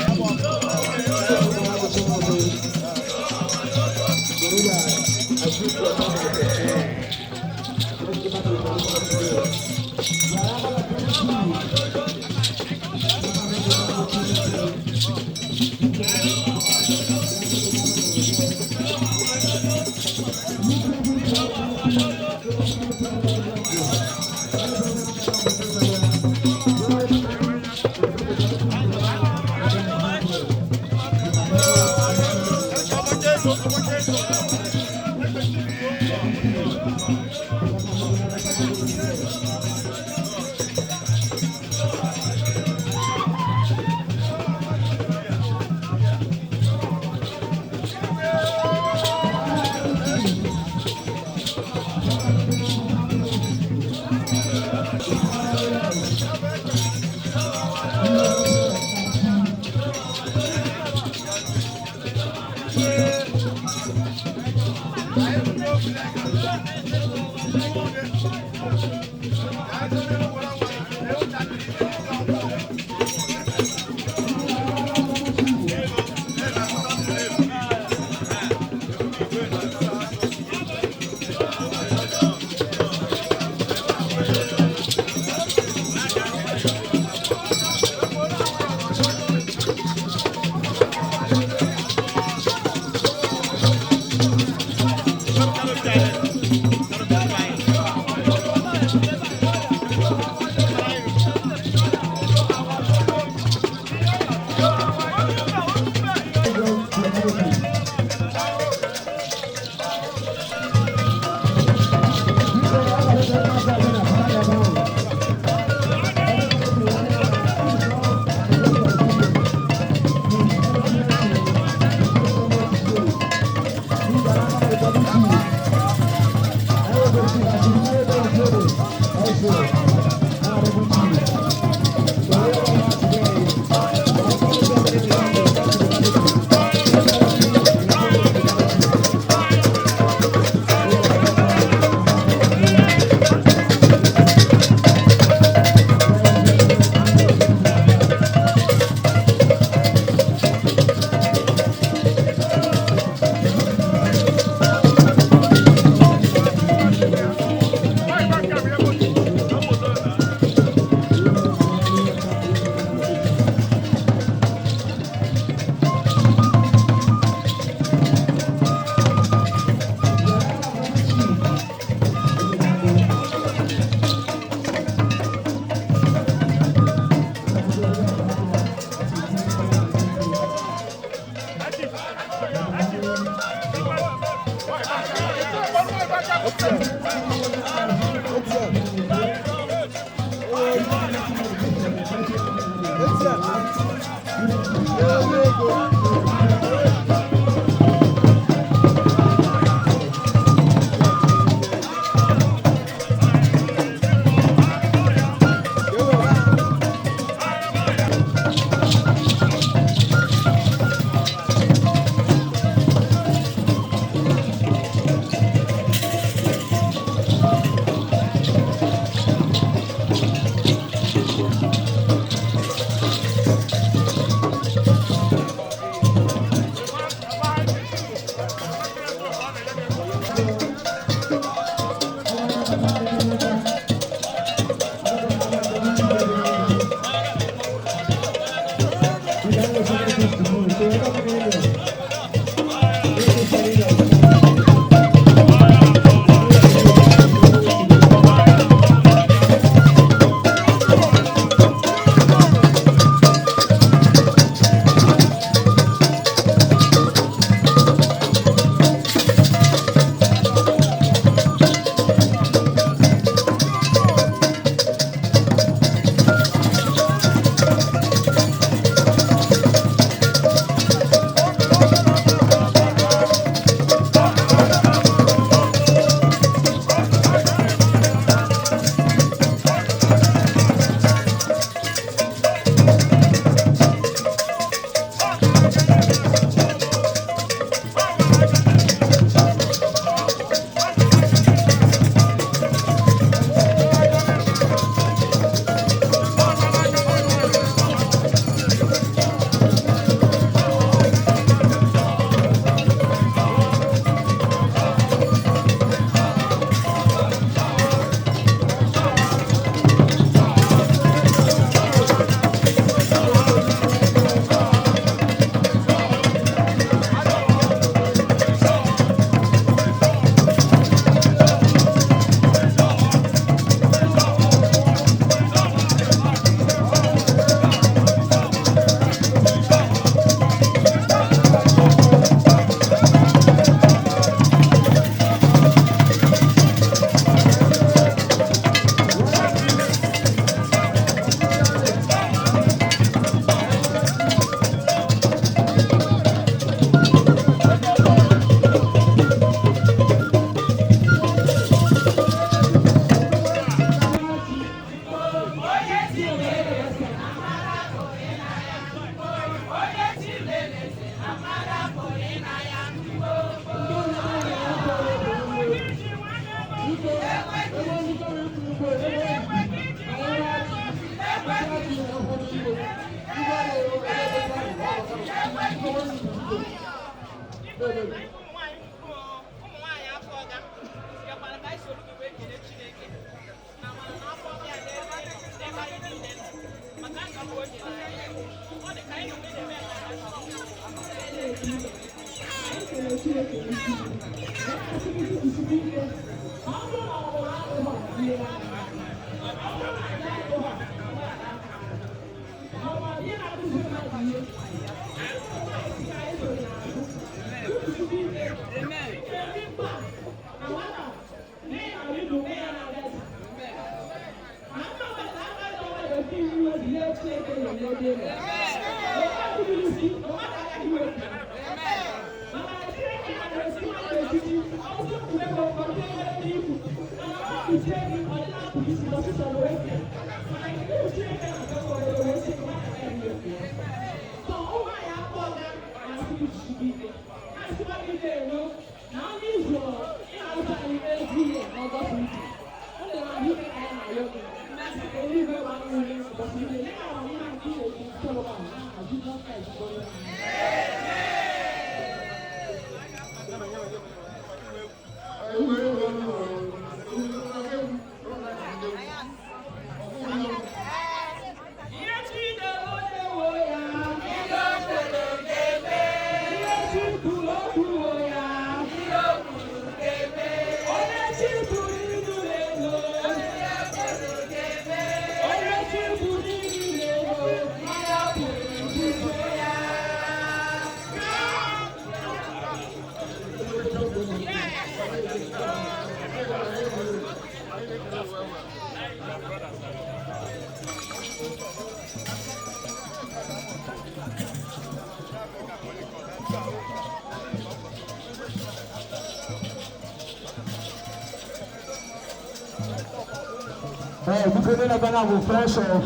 Because na bana wo fresh off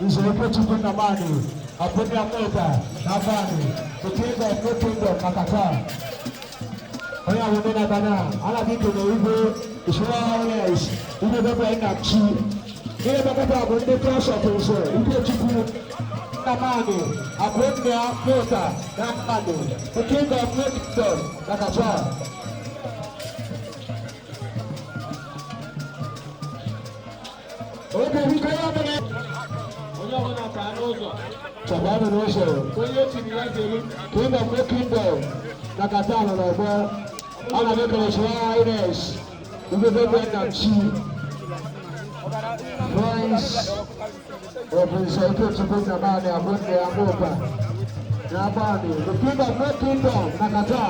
is okay to put na money. I put na mota na money. The king of no kingdom Makata. Oya wo na bana. Ala bi ko no Igwe is Igwe be be Nnamchi. Ile Makata go dey fresh off so. Igwe chuku na money. I put na mota na money. The king of no kingdom Makata. Okay, we can have it. Chabana no show. King of no kingdom. Nakatana no boy. Ana make a show ines. We will be Nnamchi. Prince. Representative to put the money above the Amopa. Nabani. The king of no kingdom. Nakata.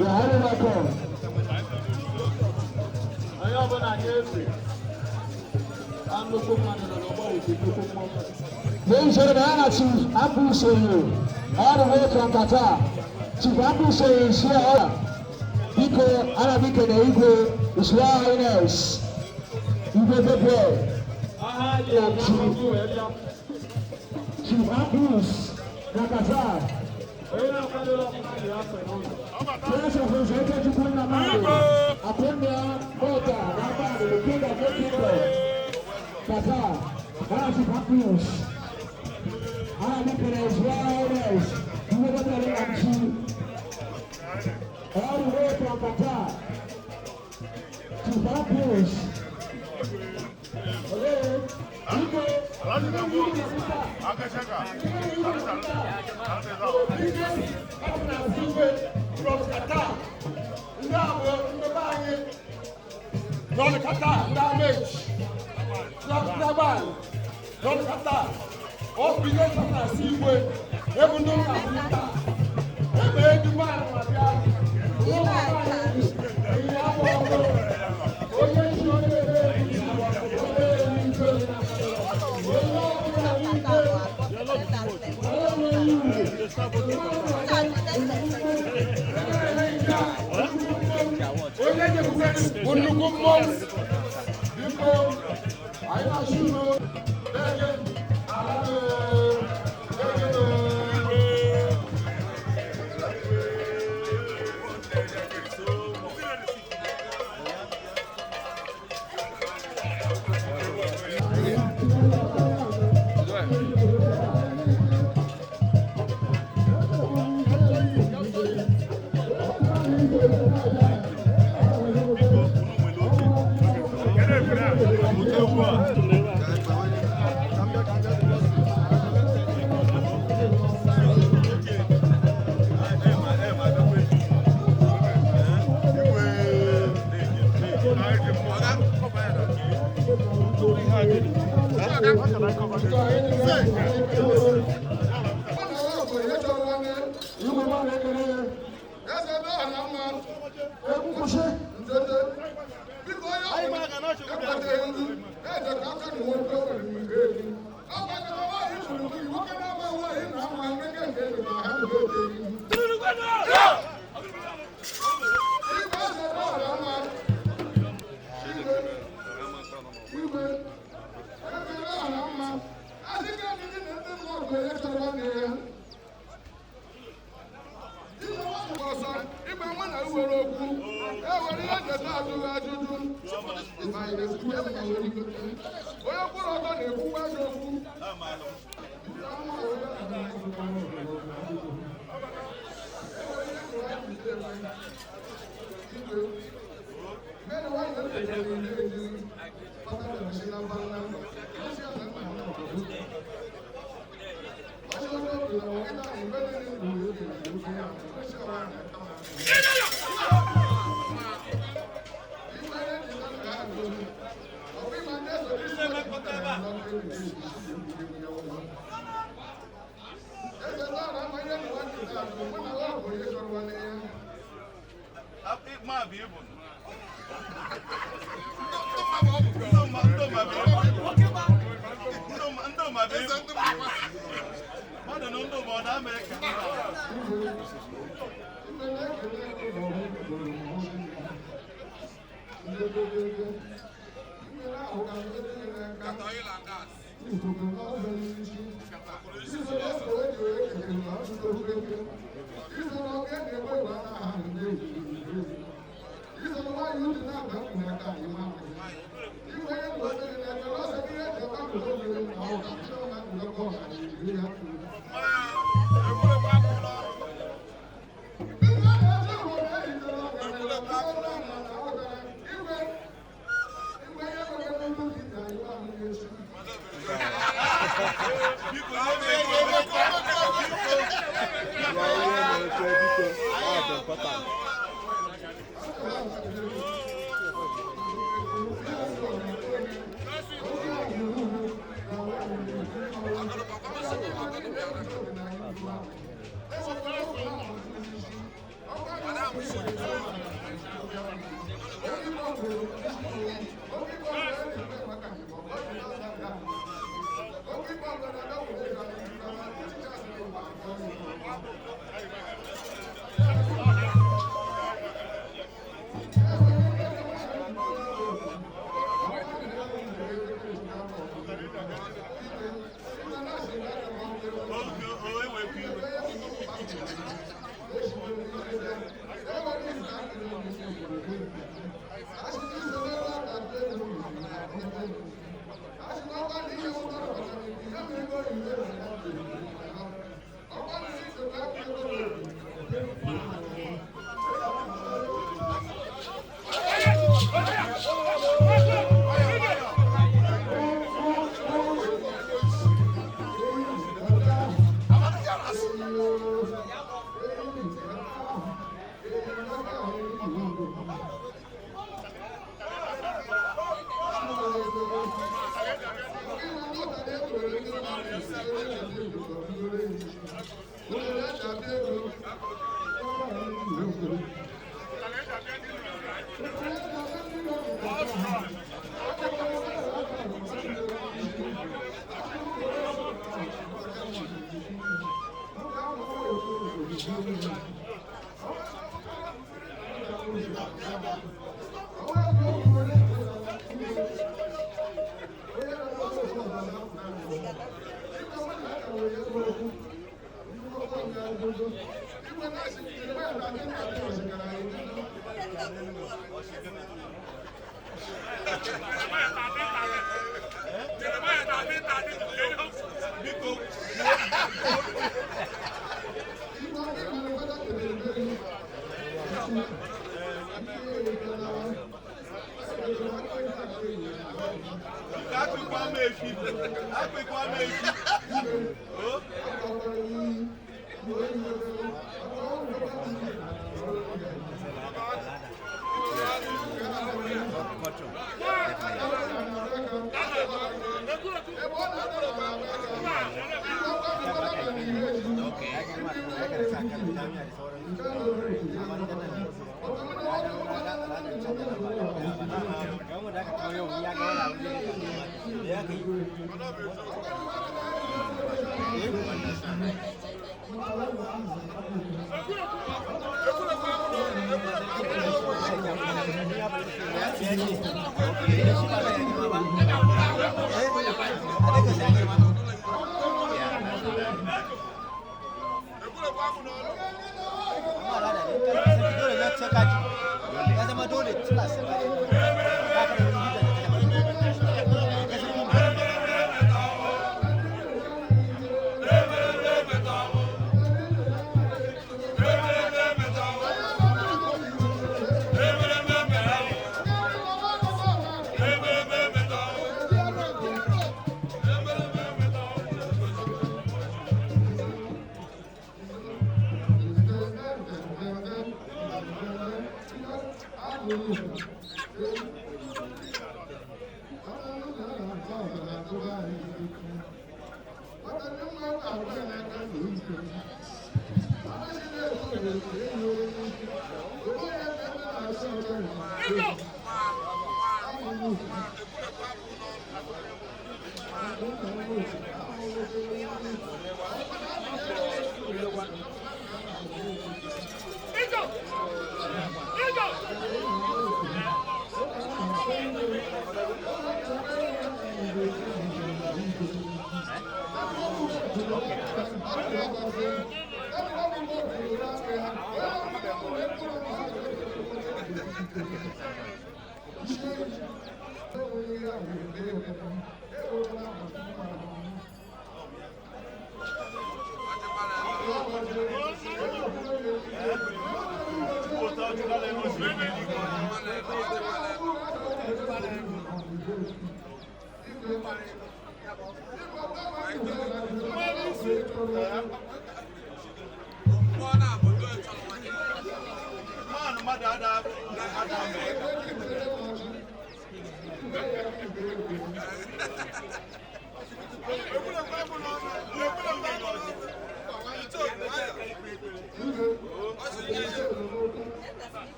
You are very welcome. Ladies and gentlemen, Chief Akpuoga, all the way from Qatar. Chief Akpuoga is here. Biko, Arabika, the Igwe, is Wilderness. Igwe Gabriel. Chief Akpuoga, Qatar. First of all, I get to put my money. I put the water, my body, the king of the people. Qatar, that's the Akpuoga. I look at as well as you will not let you all the way from Qatar to Akpuoga. From Qatar, Don't Qatar, damage. Don't Qatar. All billions of us Igwe. Even though Africa. Every demand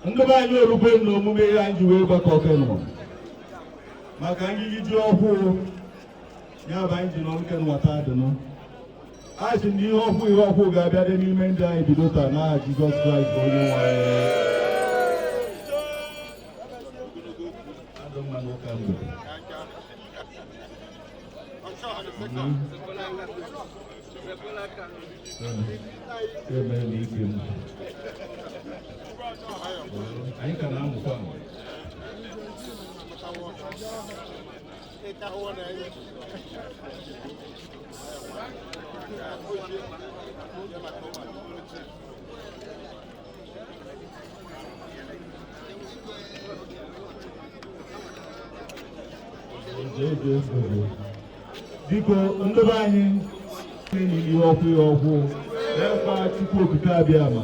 ndị be anyị erube n'omume ya anyị ji wee gbakọ kenụ maka ngigi ji ọhụụ ya bụ anyị ji nọ nke nwata dịnụ a sị na ihe ọhụụ ga-abịa dị n'ime ndị anyị bido taa n'aha Jizọs Kraịst onye nwe anyị. Anyị ka na-amụkwa biko ndị be anyị ihe ọhụụ ekwa Chukwu okike abịa ma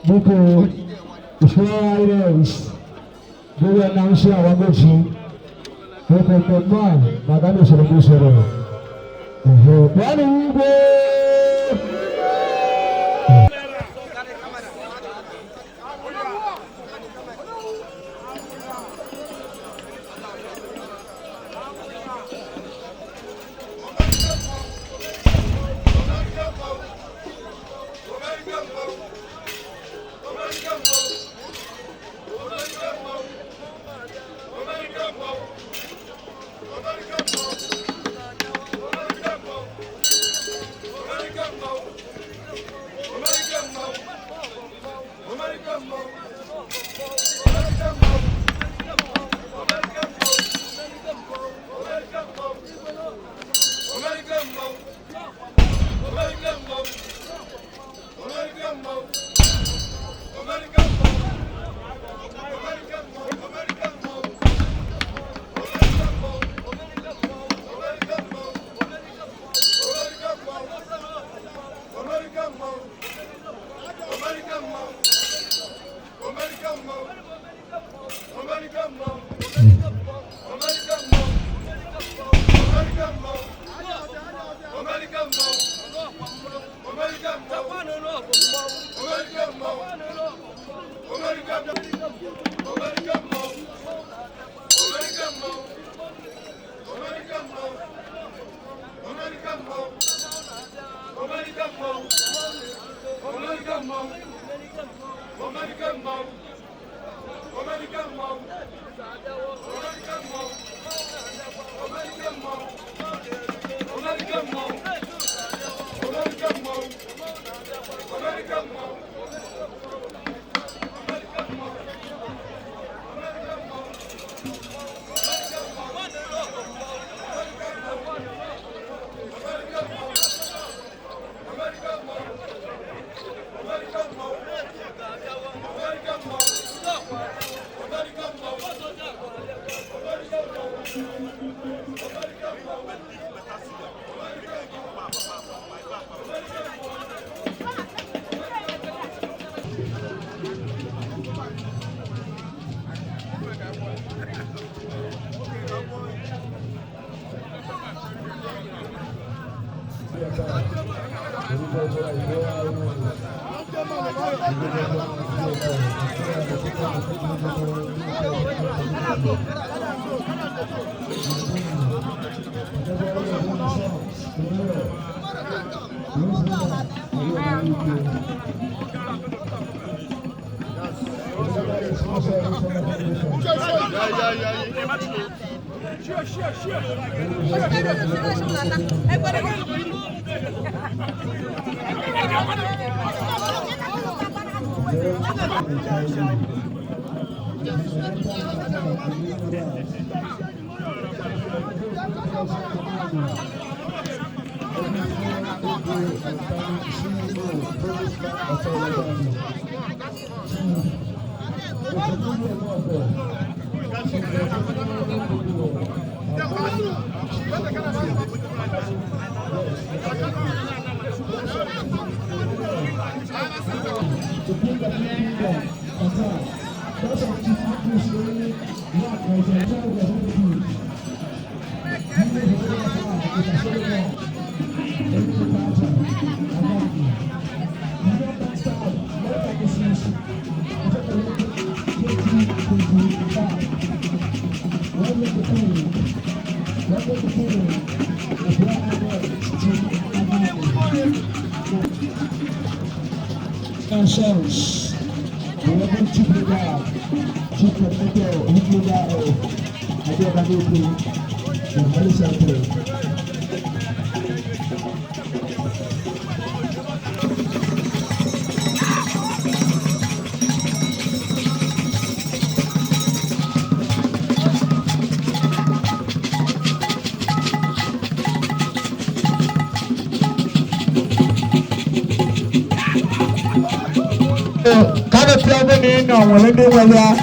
biko Israelis debe Nnamchi awagochi okoko magana usoro bani Igwe That's Ourselves, wherever to be down, keep your photo, hit me down. I do have a new the Holy Center. Canopy over me no when they were there.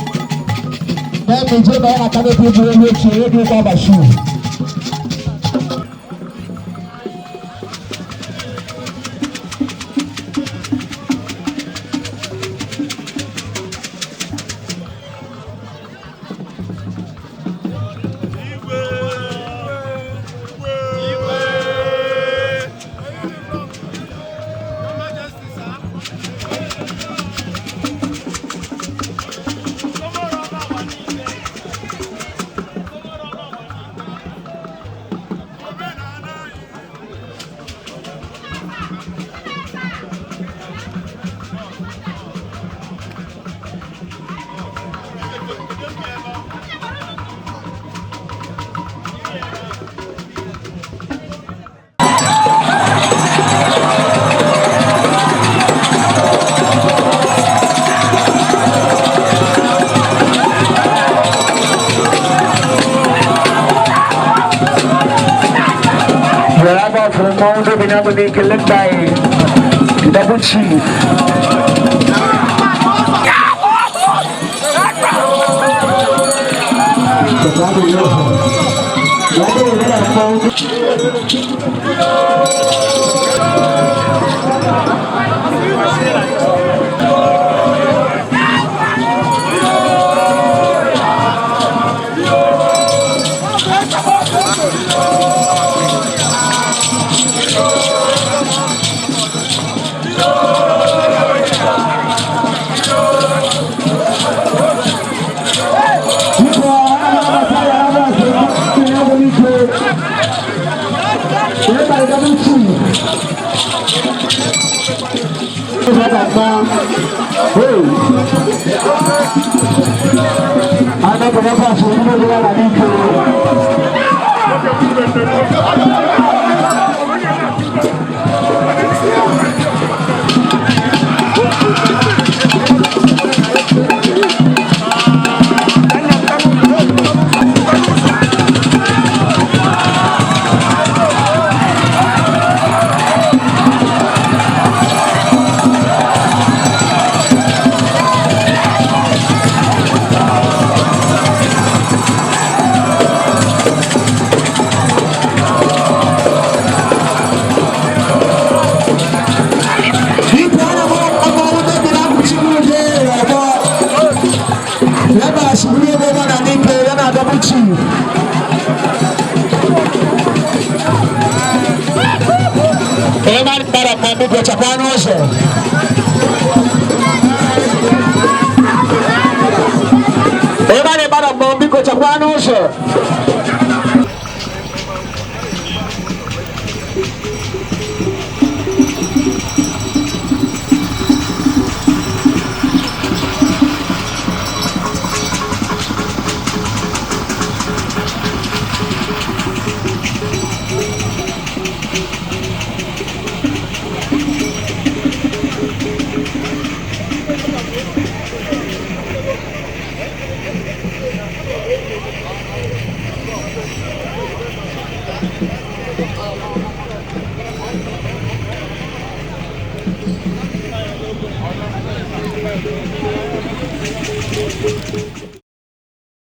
Then we just buy a canopy for the week, so you do have a shoe. Mondo binabo ni kelektai double chief